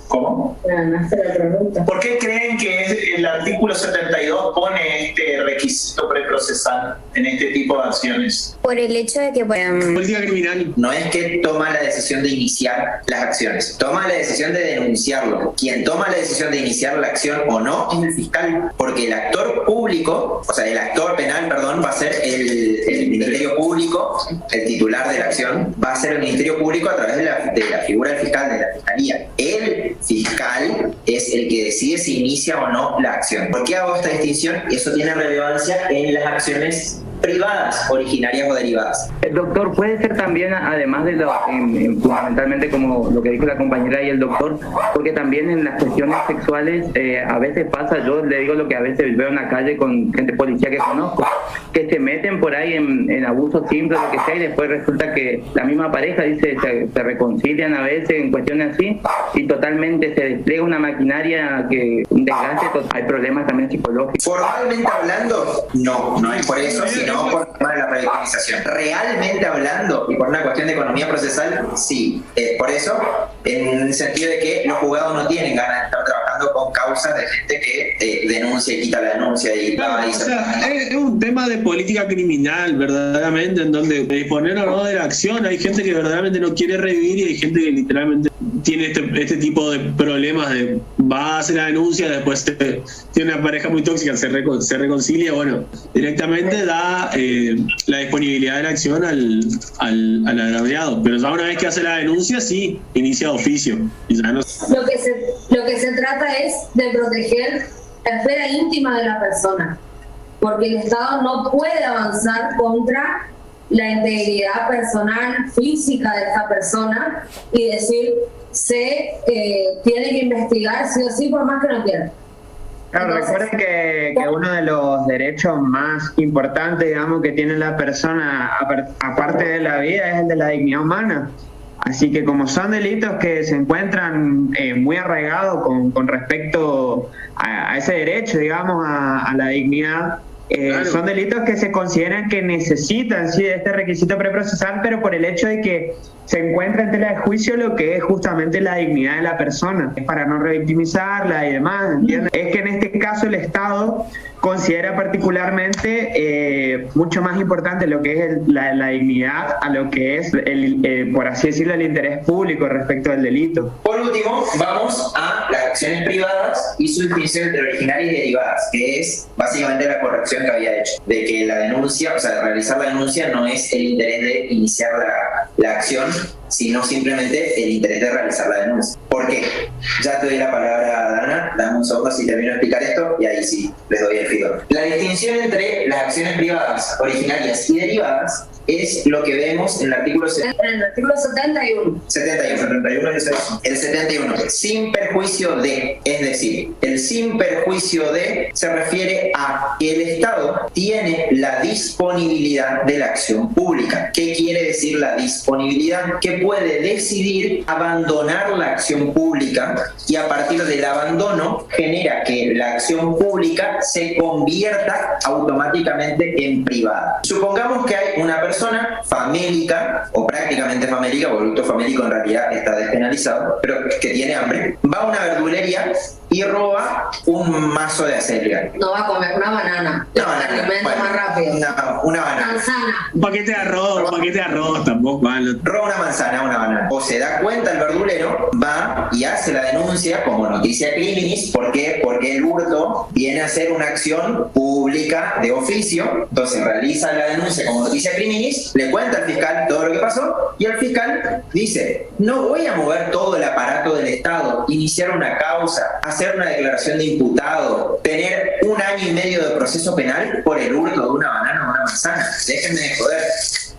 ¿Cómo? ¿Por qué creen que el artículo 72 pone este requisito preprocesal en este tipo de acciones? Por el hecho de que política criminal no es que toma la decisión de iniciar las acciones, toma la decisión de denunciarlo. Quien toma la decisión de iniciar la acción o no es el fiscal, porque el actor público, o sea, el actor penal, perdón, va a ser el Ministerio Público, el titular de la acción, va a ser el Ministerio Público a través de la figura del fiscal, de la fiscalía. El fiscal es el que decide si inicia o no la acción. ¿Por qué hago esta distinción? Eso tiene relevancia en las acciones privadas, originarias o derivadas. Doctor, puede ser también, además de lo, fundamentalmente como lo que dijo la compañera y el doctor, porque también en las cuestiones sexuales a veces pasa, yo le digo lo que a veces veo en la calle con gente policía que conozco, que se meten por ahí en abuso simple, lo que sea, y después resulta que la misma pareja dice se reconcilian a veces en cuestiones así, y totalmente se despliega una maquinaria que un desgaste, hay problemas también psicológicos. Formalmente hablando, no es por eso, sino por el tema de la revictimización. Realmente hablando, y por una cuestión de economía procesal, sí. Por eso, en el sentido de que los juzgados no tienen ganas de estar trabajando con causas de gente que denuncia y quita la denuncia y claro, o sea, es un tema de política criminal, verdaderamente, en donde disponer o no de la acción, hay gente que verdaderamente no quiere revivir y hay gente que literalmente tiene este tipo de problemas de va a hacer la denuncia, después tiene una pareja muy tóxica, se reconcilia, bueno, directamente da la disponibilidad de la acción al agraviado, pero ya una vez que hace la denuncia, sí, inicia oficio. Y ya no... Lo que se trata es de proteger la esfera íntima de la persona, porque el Estado no puede avanzar contra la integridad personal, física de esta persona y decir se tiene que investigar sí o sí por más que no quiera. Claro, recuerden que uno de los derechos más importantes, digamos, que tiene la persona, aparte de la vida, es el de la dignidad humana. Así que como son delitos que se encuentran muy arraigados con respecto a ese derecho, digamos, a la dignidad, claro. Son delitos que se consideran que necesitan sí de este requisito preprocesal, pero por el hecho de que se encuentra en tela de juicio lo que es justamente la dignidad de la persona, es para no revictimizarla y demás, ¿entiendes? Es que en este caso el Estado considera particularmente mucho más importante lo que es la dignidad a lo que es, por así decirlo, el interés público respecto al delito. Por último, vamos a las acciones privadas y su definición entre originarias y derivadas, que es básicamente la corrección que había hecho, de que la denuncia, o sea, de realizar la denuncia no es el interés de iniciar la acción, sino simplemente el interés de realizar la denuncia. ¿Por qué? Ya te doy la palabra a Dana, dame un segundo si termino de explicar esto y ahí sí les doy el feedback. La distinción entre las acciones privadas, originarias y derivadas es lo que vemos en el artículo 71. 71 es eso. El 71, sin perjuicio de, es decir, el sin perjuicio de se refiere a que el Estado tiene la disponibilidad de la acción pública. ¿Qué quiere decir la disponibilidad? Que puede decidir abandonar la acción pública y a partir del abandono genera que la acción pública se convierta automáticamente en privada. Supongamos que hay una persona famélica o prácticamente famélica, porque el luto famélico en realidad está despenalizado, pero que tiene hambre, va a una verdulería y roba un mazo de acelga. No va a comer una banana. Una banana. Bueno, más rápido. Una banana. Manzana. Un paquete de arroz, tampoco vale. Roba una manzana, una banana. O se da cuenta el verdulero, va y hace la denuncia como noticia criminis. ¿Por qué? Porque el hurto viene a ser una acción pública de oficio. Entonces realiza la denuncia como noticia criminis, le cuenta al fiscal todo lo que pasó y el fiscal dice, no voy a mover todo el aparato del Estado, iniciar una causa, hacer una declaración de imputado, tener 1 año y medio de proceso penal por el hurto de una banana o una manzana. Déjenme de joder.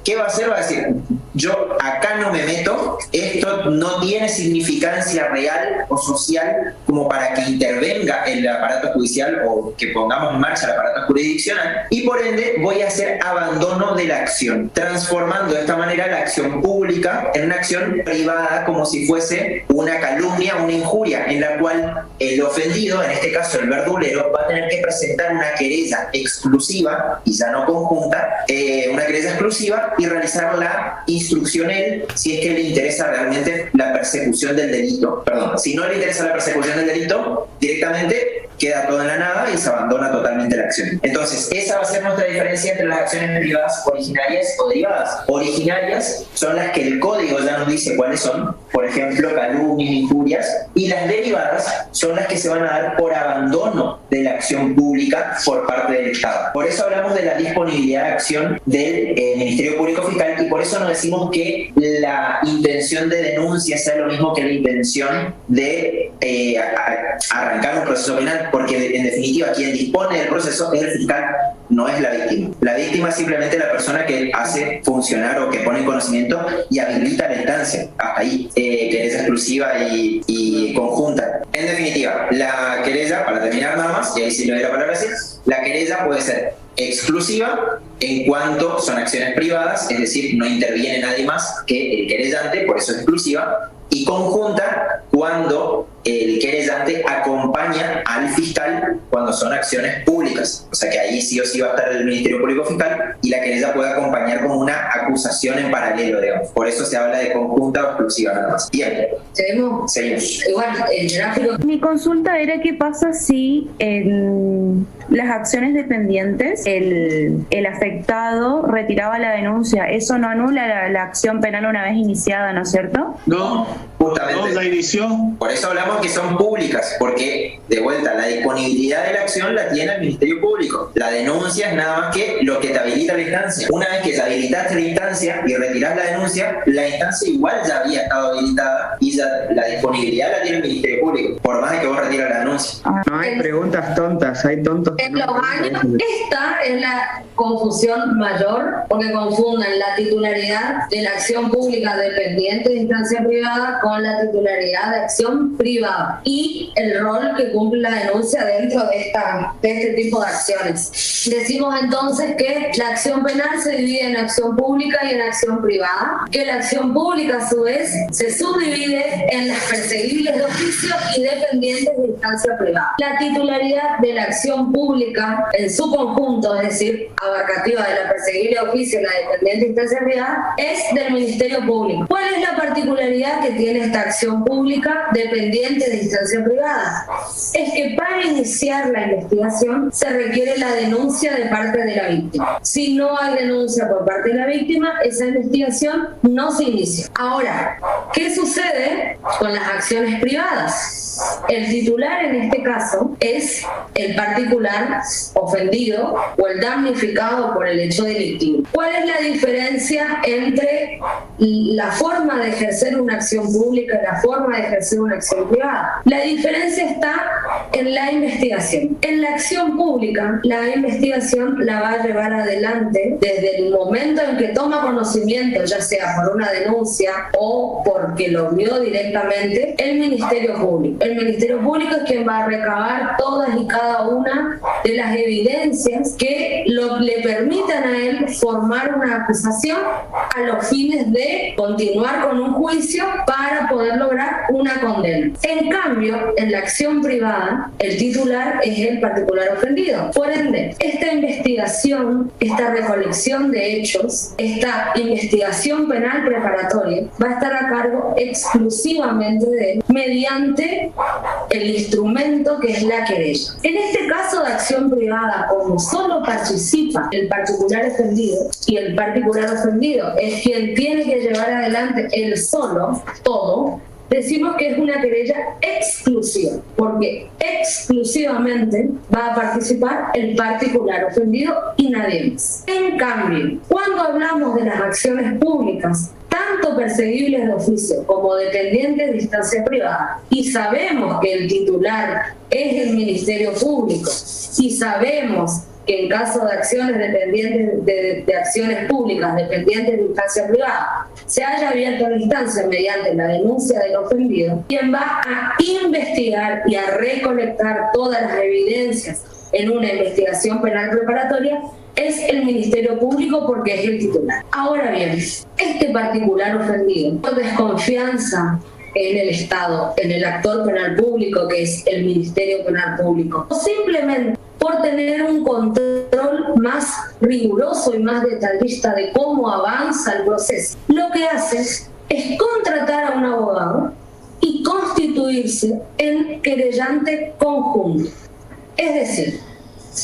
¿Qué va a hacer? Va a decir, yo acá no me meto, esto no tiene significancia real o social como para que intervenga el aparato judicial o que pongamos en marcha el aparato jurisdiccional y por ende voy a hacer abandono de la acción, transformando de esta manera la acción pública en una acción privada como si fuese una calumnia, una injuria, en la cual el ofendido, en este caso el verdulero, va a tener que presentar una querella exclusiva y ya no conjunta, una querella exclusiva y realizar la instrucción él si es que le interesa realmente la persecución del delito. Perdón, si no le interesa la persecución del delito, directamente queda todo en la nada y se abandona totalmente la acción. Entonces, esa va a ser nuestra diferencia entre las acciones privadas originarias o derivadas. Originarias son las que el código ya nos dice cuáles son, por ejemplo, calumnias, injurias, y las derivadas son las que se van a dar por abandono de la acción pública por parte del Estado. Por eso hablamos de la disponibilidad de acción del Ministerio Público Fiscal, y por eso no decimos que la intención de denuncia sea lo mismo que la intención de arrancar un proceso penal, porque en definitiva quien dispone del proceso es el fiscal, no es la víctima. La víctima es simplemente la persona que hace funcionar o que pone en conocimiento y habilita la instancia. Hasta ahí, querella exclusiva y conjunta. En definitiva, la querella, para terminar nada más, y ahí sí le doy la palabra así, la querella puede ser exclusiva en cuanto son acciones privadas, es decir, no interviene nadie más que el querellante, por eso es exclusiva, y conjunta cuando el querellante acompaña al fiscal cuando son acciones públicas. O sea que ahí sí o sí va a estar el Ministerio Público Fiscal y la querella puede acompañar como una acusación en paralelo, digamos. Por eso se habla de conjunta o exclusiva nada más. Bien. ¿Seguimos? Seguimos. Igual, el gráfico. Mi consulta era qué pasa si las acciones dependientes, el afectado retiraba la denuncia. Eso no anula la acción penal una vez iniciada, ¿no es cierto? No, justamente. No, la inició. Por eso hablamos que son públicas, porque de vuelta la disponibilidad de la acción la tiene el Ministerio Público. La denuncia es nada más que lo que te habilita la instancia. Una vez que te habilitaste la instancia y retirás la denuncia, la instancia igual ya había estado habilitada y ya la disponibilidad la tiene el Ministerio Público, por más de que vos retires la denuncia. No hay preguntas tontas, hay tontos. En los años, esta es la confusión mayor, porque confunden la titularidad de la acción pública dependiente de instancia privada con la titularidad de acción privada y el rol que cumple la denuncia dentro de este tipo de acciones. Decimos entonces que la acción penal se divide en acción pública y en acción privada, que la acción pública a su vez se subdivide en las perseguibles de oficio y dependientes de instancia privada. La titularidad de la acción pública en su conjunto, es decir, abarcativa de la perseguible de oficio y la dependiente de instancia privada, es del Ministerio Público. ¿Cuál es la particularidad que tiene esta acción pública dependiente de instancia privada? Es que para iniciar la investigación se requiere la denuncia de parte de la víctima. Si no hay denuncia por parte de la víctima, esa investigación no se inicia. Ahora, ¿qué sucede con las acciones privadas? El titular en este caso es el particular ofendido o el damnificado por el hecho delictivo. ¿Cuál es la diferencia entre la forma de ejercer una acción pública y la forma de ejercer una acción privada? La diferencia está en la investigación. En la acción pública, la investigación la va a llevar adelante desde el momento en que toma conocimiento, ya sea por una denuncia o porque lo vio directamente, el Ministerio Público. El Ministerio Público es quien va a recabar todas y cada una de las evidencias que le permitan a él formar una acusación a los fines de continuar con un juicio para poder lograr una condena. En cambio, en la acción privada, el titular es el particular ofendido. Por ende, esta investigación, esta recolección de hechos, esta investigación penal preparatoria va a estar a cargo exclusivamente de él mediante el instrumento que es la querella. En este caso de acción privada, como solo participa el particular ofendido y el particular ofendido es quien tiene que llevar adelante él solo todo, decimos que es una querella exclusiva, porque exclusivamente va a participar el particular ofendido y nadie más. En cambio, cuando hablamos de las acciones públicas, tanto perseguibles de oficio como dependientes de instancia privada, y sabemos que el titular es el Ministerio Público, y sabemos que en caso de acciones dependientes de acciones públicas dependientes de instancia privada se haya abierto la instancia mediante la denuncia del ofendido, quien va a investigar y a recolectar todas las evidencias en una investigación penal preparatoria es el Ministerio Público porque es el titular. Ahora bien, este particular ofendido, por desconfianza en el Estado, en el actor penal público que es el Ministerio Penal Público, o simplemente por tener un control más riguroso y más detallista de cómo avanza el proceso, lo que hace es contratar a un abogado y constituirse en querellante conjunto. Es decir,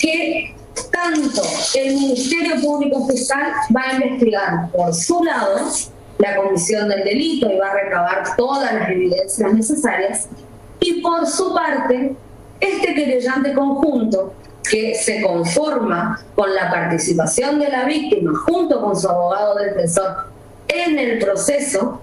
que tanto el Ministerio Público Fiscal va a investigar por su lado la comisión del delito y va a recabar todas las evidencias necesarias, y por su parte, este querellante conjunto que se conforma con la participación de la víctima junto con su abogado defensor en el proceso,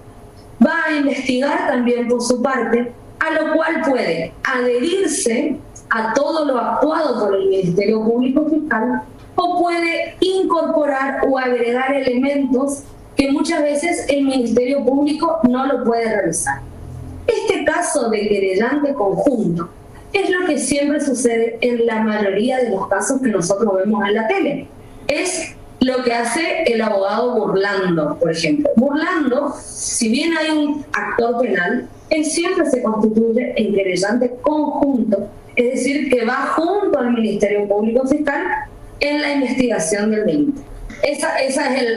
va a investigar también por su parte, a lo cual puede adherirse a todo lo actuado por el Ministerio Público Fiscal o puede incorporar o agregar elementos que muchas veces el Ministerio Público no lo puede realizar. Este caso de querellante conjunto es lo que siempre sucede en la mayoría de los casos que nosotros vemos en la tele. Es lo que hace el abogado Burlando, por ejemplo. Burlando, si bien hay un actor penal, él siempre se constituye en querellante conjunto, es decir, que va junto al Ministerio Público Fiscal en la investigación del delito. Ese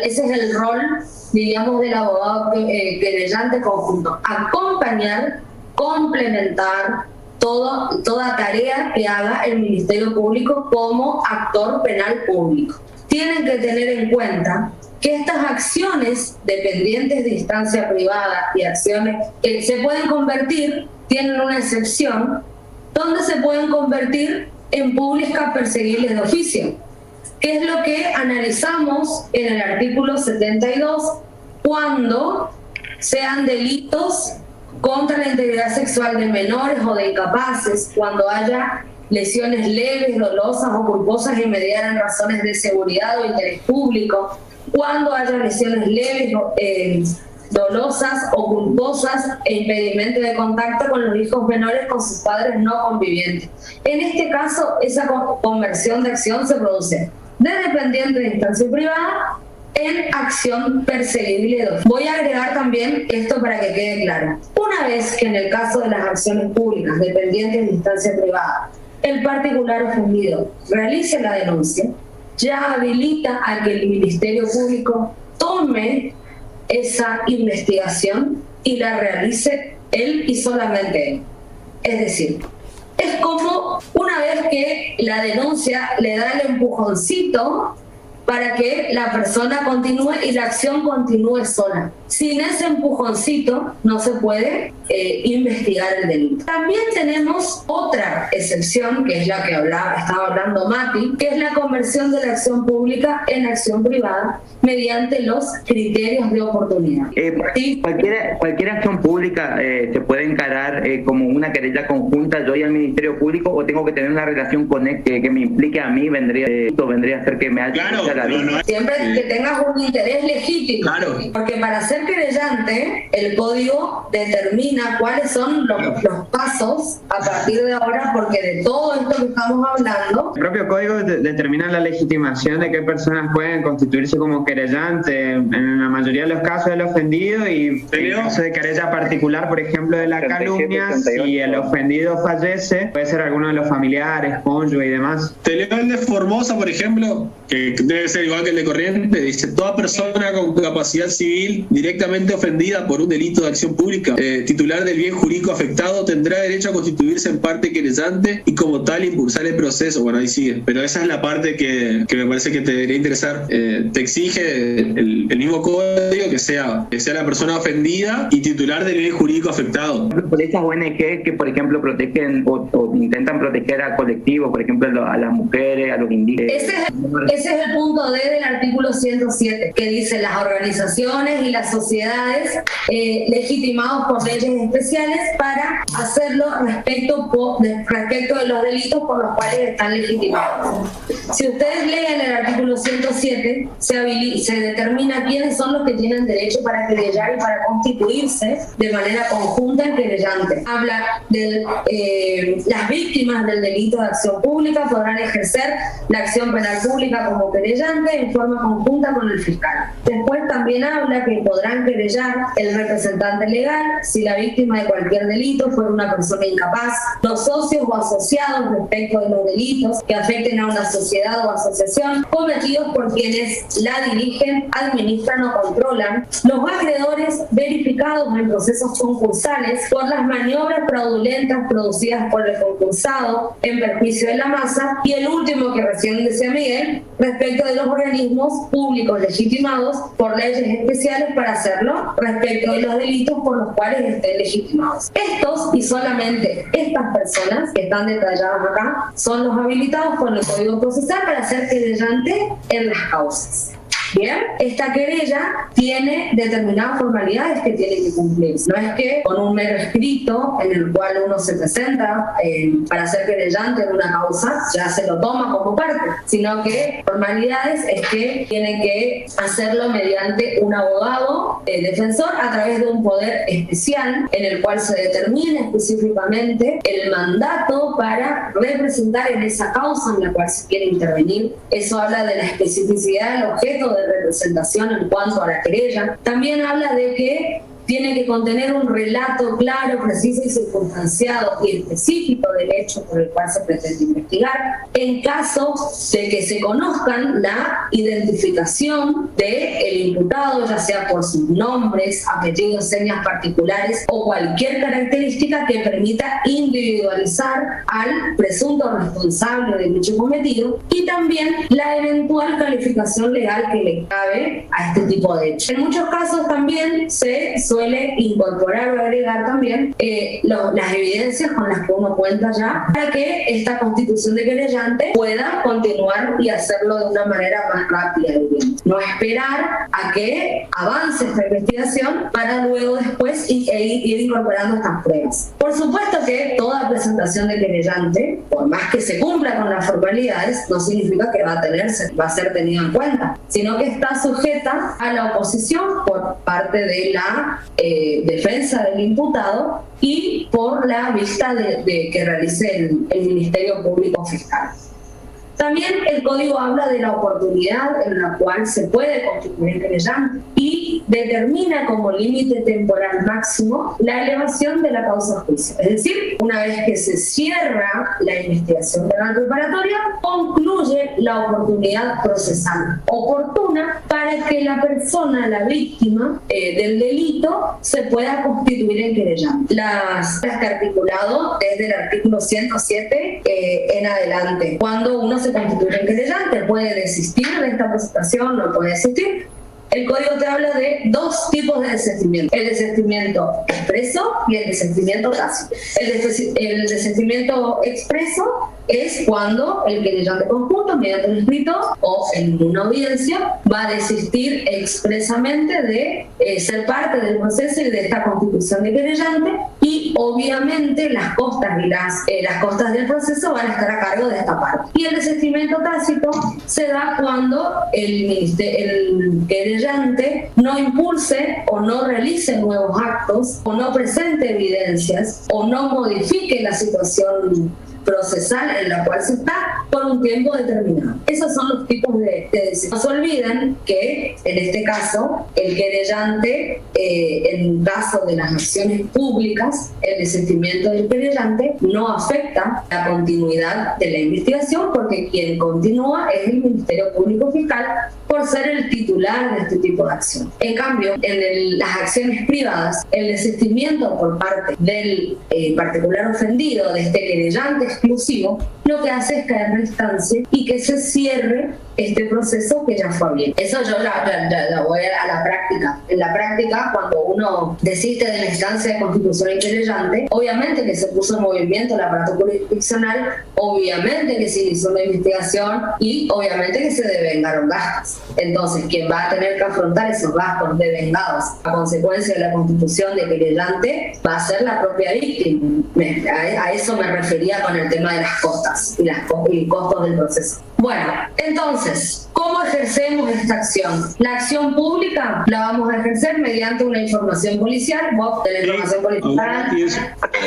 es el rol, digamos, del abogado querellante conjunto. Acompañar, complementar toda tarea que haga el Ministerio Público como actor penal público. Tienen que tener en cuenta que estas acciones dependientes de instancia privada y acciones que se pueden convertir, tienen una excepción, donde se pueden convertir en públicas perseguibles de oficio, que es lo que analizamos en el artículo 72, cuando sean delitos contra la integridad sexual de menores o de incapaces, cuando haya lesiones leves, dolosas o culposas y mediaran razones de seguridad o interés público, cuando haya lesiones leves, dolosas o culposas e impedimento de contacto con los hijos menores con sus padres no convivientes. En este caso, esa conversión de acción se produce de dependiente de instancia privada en acción perseguible de oficio. Voy a agregar también esto para que quede claro. Una vez que en el caso de las acciones públicas dependientes de instancia privada, el particular ofendido realice la denuncia, ya habilita a que el Ministerio Público tome esa investigación y la realice él y solamente él. Es decir, es como una vez que la denuncia le da el empujoncito para que la persona continúe y la acción continúe sola. Sin ese empujoncito no se puede investigar el delito. También tenemos otra excepción, que es la que estaba hablando Mati, que es la conversión de la acción pública en acción privada mediante los criterios de oportunidad. Cualquier acción pública se puede encarar como una querella conjunta, yo y el Ministerio Público, o tengo que tener una relación con él que me implique a mí, vendría a ser que me haya la vida. Siempre que tengas un interés legítimo, claro. Porque para ser querellante, el código determina cuáles son los pasos a partir de ahora, porque de todo esto que estamos hablando. El propio código determina la legitimación de qué personas pueden constituirse como querellante. En la mayoría de los casos el ofendido, y en el caso de querella particular, por ejemplo, de la calumnia, si el ofendido fallece, puede ser alguno de los familiares, cónyuge y demás. Te leo el de Formosa, por ejemplo, que debe ser igual que el de Corrientes. Dice: toda persona con capacidad civil directamente ofendida por un delito de acción pública, titular del bien jurídico afectado, tendrá derecho a constituirse en parte querellante y como tal impulsar el proceso. Bueno, ahí sigue. Pero esa es la parte que me parece que te debería interesar. Te exige el mismo código que sea la persona ofendida y titular del bien jurídico afectado. Por esas ONG que, por ejemplo, protegen o intentan proteger a colectivos, por ejemplo, a las mujeres, a los indígenas. Ese es el punto D del artículo 107, que dice: las organizaciones y las sociedades legitimados por leyes especiales para hacerlo respecto de los delitos por los cuales están legitimados. Si ustedes leen el artículo 107, se determina quiénes son los que tienen derecho para querellar y para constituirse de manera conjunta en querellante. Habla de las víctimas del delito de acción pública podrán ejercer la acción penal pública como querellante en forma conjunta con el fiscal. Después también habla que podrán querellar el representante legal si la víctima de cualquier delito fuera una persona incapaz, los socios o asociados respecto de los delitos que afecten a una sociedad o asociación cometidos por quienes la dirigen, administran o controlan, los acreedores verificados en procesos concursales por las maniobras fraudulentas producidas por el concursado en perjuicio de la masa, y el último que recién decía Miguel, respecto de los organismos públicos legitimados por leyes especiales para hacerlo respecto de los delitos por los cuales estén legitimados. Estos y solamente estas personas que están detalladas acá son los habilitados por el Código Procesal para ser querellante en las causas. Bien, esta querella tiene determinadas formalidades que tiene que cumplir. No es que con un mero escrito en el cual uno se presenta para ser querellante en una causa ya se lo toma como parte, sino que formalidades es que tiene que hacerlo mediante un abogado defensor a través de un poder especial en el cual se determina específicamente el mandato para representar en esa causa en la cual se quiere intervenir. Eso habla de la especificidad del objeto de representación en cuanto a la querella. También habla de que tiene que contener un relato claro, preciso y circunstanciado y específico del hecho por el cual se pretende investigar. En caso de que se conozcan la identificación del imputado, ya sea por sus nombres, apellidos, señas particulares o cualquier característica que permita individualizar al presunto responsable del hecho cometido, y también la eventual calificación legal que le cabe a este tipo de hechos. En muchos casos también se suele incorporar o agregar también las evidencias con las que uno cuenta ya para que esta constitución de querellante pueda continuar y hacerlo de una manera más rápida y bien. No esperar a que avance esta investigación para luego después ir incorporando estas pruebas. Por supuesto que toda presentación de querellante, por más que se cumpla con las formalidades, no significa que va a ser tenido en cuenta, sino que está sujeta a la oposición por parte de la defensa del imputado y por la vista que realice el Ministerio Público Fiscal. También el Código habla de la oportunidad en la cual se puede constituir querellante y determina como límite temporal máximo la elevación de la causa a juicio. Es decir, una vez que se cierra la investigación penal preparatoria, concluye la oportunidad procesal oportuna para que la persona, la víctima del delito, se pueda constituir en querellante. Las articulado desde el artículo 107 en adelante. Cuando uno se constituye en querellante, puede desistir de esta presentación, no puede desistir. El código te habla de dos tipos de desistimiento: el desistimiento expreso y el desistimiento tácito. El desistimiento expreso es cuando el querellante conjunto, mediante un escrito o en una audiencia, va a desistir expresamente de ser parte del proceso y de esta constitución de querellante, y obviamente las costas y las costas del proceso van a estar a cargo de esta parte. Y el desistimiento tácito se da cuando el querellante no impulse o no realice nuevos actos, o no presente evidencias, o no modifique la situación procesal en la cual se está por un tiempo determinado. Esos son los tipos de desistimiento. No se olviden que en este caso el querellante, en caso de las acciones públicas, el desistimiento del querellante no afecta la continuidad de la investigación, porque quien continúa es el Ministerio Público Fiscal por ser el titular de este tipo de acción. En cambio, en las acciones privadas, el desistimiento por parte del particular ofendido, de este querellante exclusivo, lo que hace es caer en instancia y que se cierre este proceso que ya fue abierto. Eso yo ya voy a la práctica. En la práctica, cuando uno desiste de la instancia de constitución y querellante, obviamente que se puso en movimiento el aparato jurisdiccional, obviamente que se inició una investigación y obviamente que se devengaron gastos. Entonces, quien va a tener que afrontar esos gastos devengados a consecuencia de la constitución de querellante va a ser la propia víctima. A eso me refería con el tema de las costas y costos del proceso. Bueno, entonces, ¿cómo ejercemos esta acción? La acción pública la vamos a ejercer mediante una información policial, de la información policial,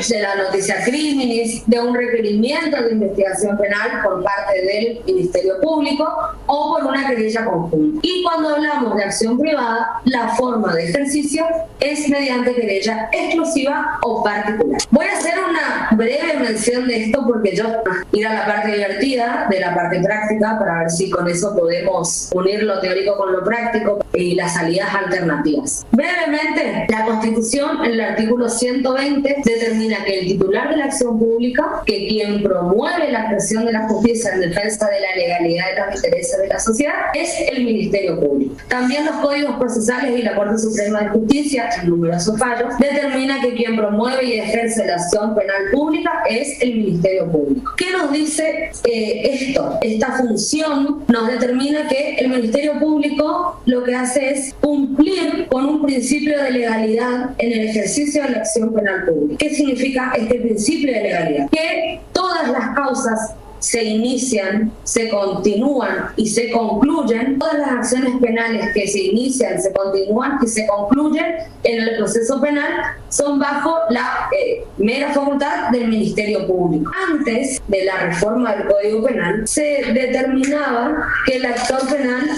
de la noticia criminis, de un requerimiento de investigación penal por parte del Ministerio Público o por una querella conjunta. Y cuando hablamos de acción privada, la forma de ejercicio es mediante querella exclusiva o particular. Voy a hacer una breve mención de esto porque yo ir a la parte divertida de la parte práctica para ver si con eso podemos podemos unir lo teórico con lo práctico y las salidas alternativas. Brevemente, la Constitución, en el artículo 120, determina que el titular de la acción pública, que quien promueve la actuación de la justicia en defensa de la legalidad de los intereses de la sociedad, es el Ministerio Público. También los códigos procesales y la Corte Suprema de Justicia, en numerosos fallos, determina que quien promueve y ejerce la acción penal pública es el Ministerio Público. ¿Qué nos dice esto? Esta función nos determina que el Ministerio Público lo que hace es cumplir con un principio de legalidad en el ejercicio de la acción penal pública. ¿Qué significa este principio de legalidad? Que todas las causas se inician, se continúan y se concluyen, todas las acciones penales que se inician, se continúan y se concluyen en el proceso penal son bajo la mera facultad del Ministerio Público. Antes de la reforma del Código Penal se determinaba que el actor penal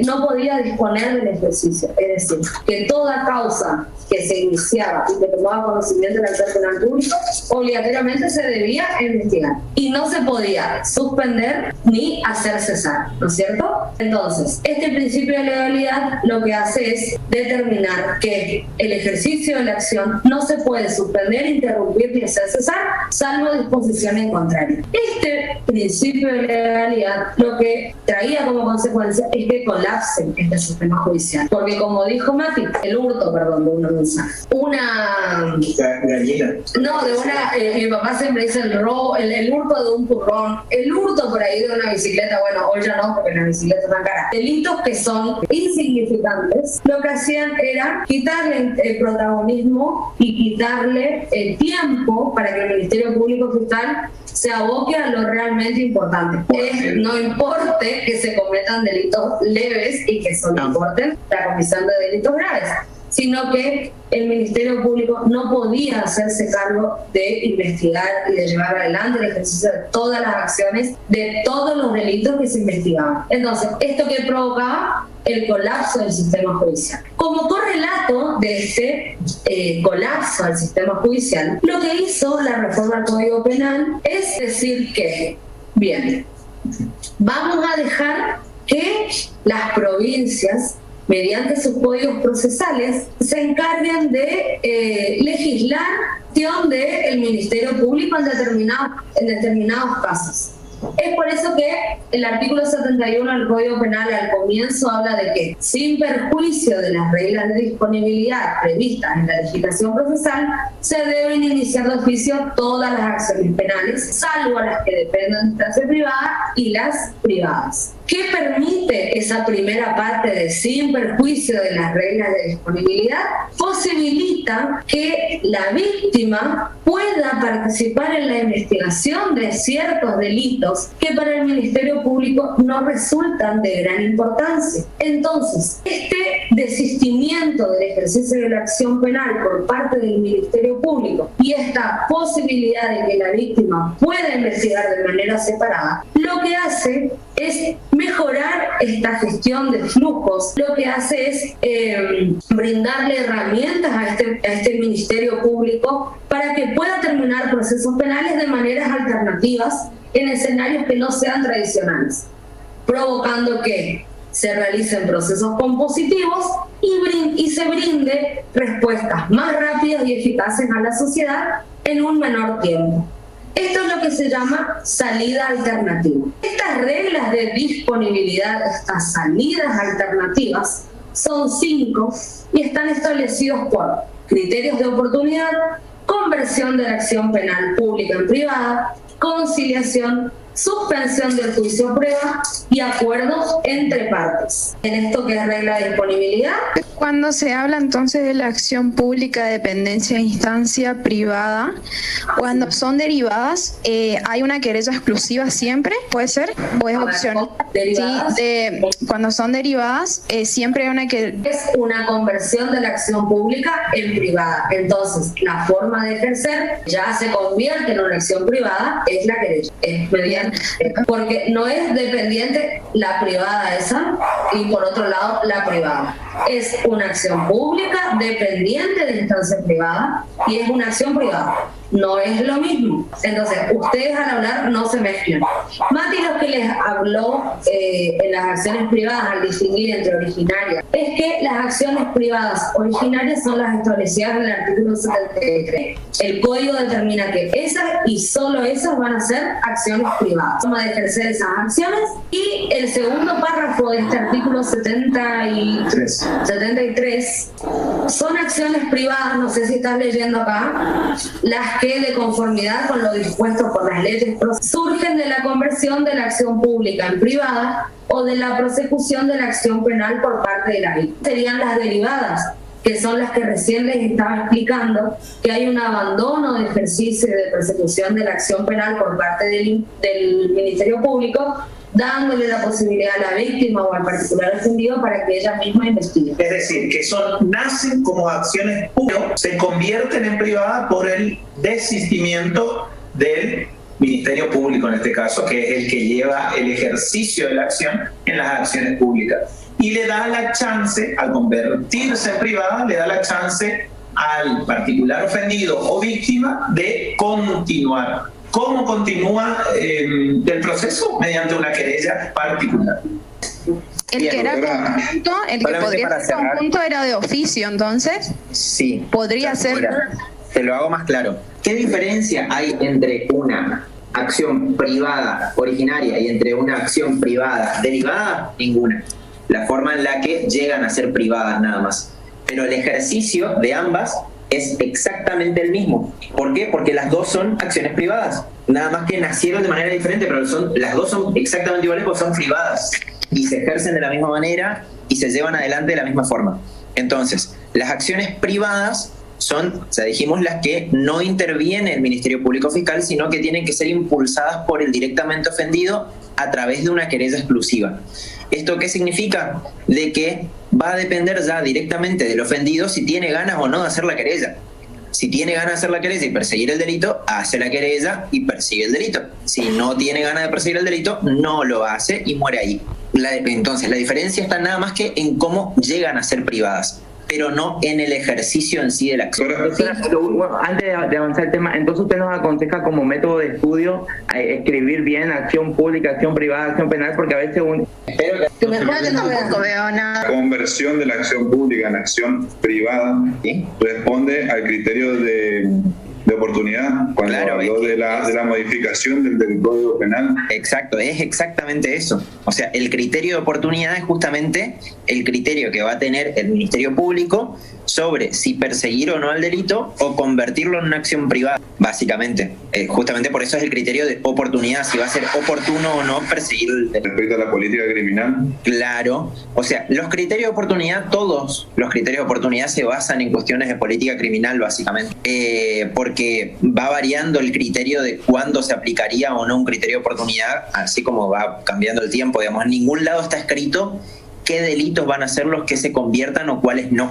no podía disponer del ejercicio, es decir, que toda causa que se iniciaba y que tomaba conocimiento del actor penal público obligatoriamente se debía investigar y no se podía suspender ni hacer cesar, ¿no es cierto? Entonces, este principio de legalidad lo que hace es determinar que el ejercicio de la acción no se puede suspender, interrumpir ni hacer cesar, salvo disposiciones contrarias. Este principio de legalidad lo que traía como consecuencia es que colapse este sistema judicial, porque como dijo Mati, el hurto, perdón, de una mensaje, una gallina, no, de una, mi papá siempre dice el hurto de un turrón, el hurto por ahí de una bicicleta, bueno, hoy ya no, porque las bicicletas están caras. Delitos que son insignificantes, lo que hacían era quitarle el protagonismo y quitarle el tiempo para que el Ministerio Público Fiscal se aboque a lo realmente importante. Que no importe que se cometan delitos leves y que solo importen la comisión de delitos graves, sino que el Ministerio Público no podía hacerse cargo de investigar y de llevar adelante el ejercicio de todas las acciones, de todos los delitos que se investigaban. Entonces, ¿esto que provocaba? El colapso del sistema judicial. Como correlato de este colapso del sistema judicial, lo que hizo la reforma al Código Penal es decir que, bien, vamos a dejar que las provincias, mediante sus códigos procesales, se encarguen de legislar del Ministerio Público en determinados casos. Es por eso que el artículo 71 del Código Penal al comienzo habla de que, sin perjuicio de las reglas de disponibilidad previstas en la legislación procesal, se deben iniciar de oficio todas las acciones penales, salvo las que dependan de instancia privada y las privadas. ¿Qué permite esa primera parte de sin perjuicio de las reglas de disponibilidad? Posibilita que la víctima pueda participar en la investigación de ciertos delitos que para el Ministerio Público no resultan de gran importancia. Entonces, este desistimiento del ejercicio de la acción penal por parte del Ministerio Público y esta posibilidad de que la víctima pueda investigar de manera separada, lo que hace es mejorar esta gestión de flujos, lo que hace es brindarle herramientas a este Ministerio Público para que pueda terminar procesos penales de maneras alternativas en escenarios que no sean tradicionales, provocando que se realicen procesos compositivos y se brinde respuestas más rápidas y eficaces a la sociedad en un menor tiempo. Esto es lo que se llama salida alternativa. Estas reglas de disponibilidad, estas salidas alternativas, son 5 y están establecidos por criterios de oportunidad, conversión de la acción penal pública en privada, conciliación, suspensión del juicio prueba y acuerdos entre partes. En esto que es regla de disponibilidad. Cuando se habla entonces de la acción pública de dependencia de instancia privada, cuando son derivadas, ¿hay una querella exclusiva siempre? ¿Puede ser? ¿O es opcional? Sí, cuando son derivadas, siempre hay una que... Es una conversión de la acción pública en privada. Entonces, la forma de ejercer ya se convierte en una acción privada, es la querella. Es mediante, porque no es dependiente la privada esa y por otro lado la privada. Es una acción pública dependiente de instancia privada y es una acción privada. no es lo mismo. Entonces, ustedes al hablar no se mezclan. Mati lo que les habló en las acciones privadas al distinguir entre originarias es que las acciones privadas originarias son las establecidas en el artículo 73. El código determina que esas y solo esas van a ser acciones privadas. Vamos a ejercer esas acciones y el segundo párrafo de este artículo 73 son acciones privadas, no sé si estás leyendo acá, las que de conformidad con lo dispuesto por las leyes surgen de la conversión de la acción pública en privada o de la prosecución de la acción penal por parte de la víctima. Serían las derivadas, que son las que recién les estaba explicando, que hay un abandono de ejercicio de persecución de la acción penal por parte del Ministerio Público, dándole la posibilidad a la víctima o al particular ofendido para que ella misma investigue. Es decir, que nacen como acciones públicas, se convierten en privadas por el desistimiento del Ministerio Público, en este caso, que es el que lleva el ejercicio de la acción en las acciones públicas. Y le da la chance, al convertirse en privada, le da la chance al particular ofendido o víctima de continuar. ¿Cómo continúa el proceso? Mediante una querella particular. El que era conjunto, el que podría ser conjunto era de oficio, entonces. Sí. Podría ser. Mira, te lo hago más claro. ¿Qué diferencia hay entre una acción privada originaria y entre una acción privada derivada? Ninguna. La forma en la que llegan a ser privadas nada más. Pero el ejercicio de ambas es exactamente el mismo. ¿Por qué? Porque las dos son acciones privadas. Nada más que nacieron de manera diferente, pero las dos son exactamente iguales porque son privadas. Y se ejercen de la misma manera y se llevan adelante de la misma forma. Entonces, las acciones privadas son, ya dijimos, las que no interviene el Ministerio Público Fiscal, sino que tienen que ser impulsadas por el directamente ofendido a través de una querella exclusiva. ¿Esto qué significa? De que va a depender ya directamente del ofendido si tiene ganas o no de hacer la querella. Si tiene ganas de hacer la querella y perseguir el delito, hace la querella y persigue el delito. Si no tiene ganas de perseguir el delito, no lo hace y muere ahí. Entonces, la diferencia está nada más que en cómo llegan a ser privadas, pero no en el ejercicio en sí de la acción. Bueno, antes de avanzar el tema, entonces usted nos aconseja como método de estudio escribir bien acción pública, acción privada, acción penal, porque a veces Que me cuenten, no veo nada. La conversión de la acción pública en acción privada responde al criterio de oportunidad, cuando habló de la modificación del Código Penal. Exacto, es exactamente eso. O sea, el criterio de oportunidad es justamente el criterio que va a tener el Ministerio Público sobre si perseguir o no al delito o convertirlo en una acción privada, básicamente. Justamente por eso es el criterio de oportunidad, si va a ser oportuno o no perseguir el delito. Respecto a la política criminal. Claro. O sea, los criterios de oportunidad, todos los criterios de oportunidad se basan en cuestiones de política criminal, básicamente. Porque va variando el criterio de cuándo se aplicaría o no un criterio de oportunidad, así como va cambiando el tiempo. Digamos, en ningún lado está escrito qué delitos van a ser los que se conviertan o cuáles no,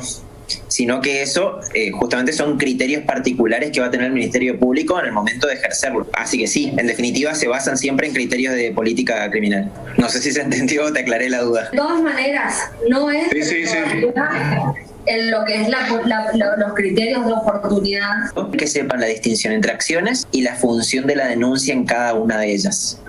sino que eso justamente son criterios particulares que va a tener el Ministerio Público en el momento de ejercerlo. Así que sí, en definitiva se basan siempre en criterios de política criminal. No sé si se entendió, te aclaré la duda. De todas maneras, no es Sí. en lo que es los criterios de oportunidad. Que sepan la distinción entre acciones y la función de la denuncia en cada una de ellas.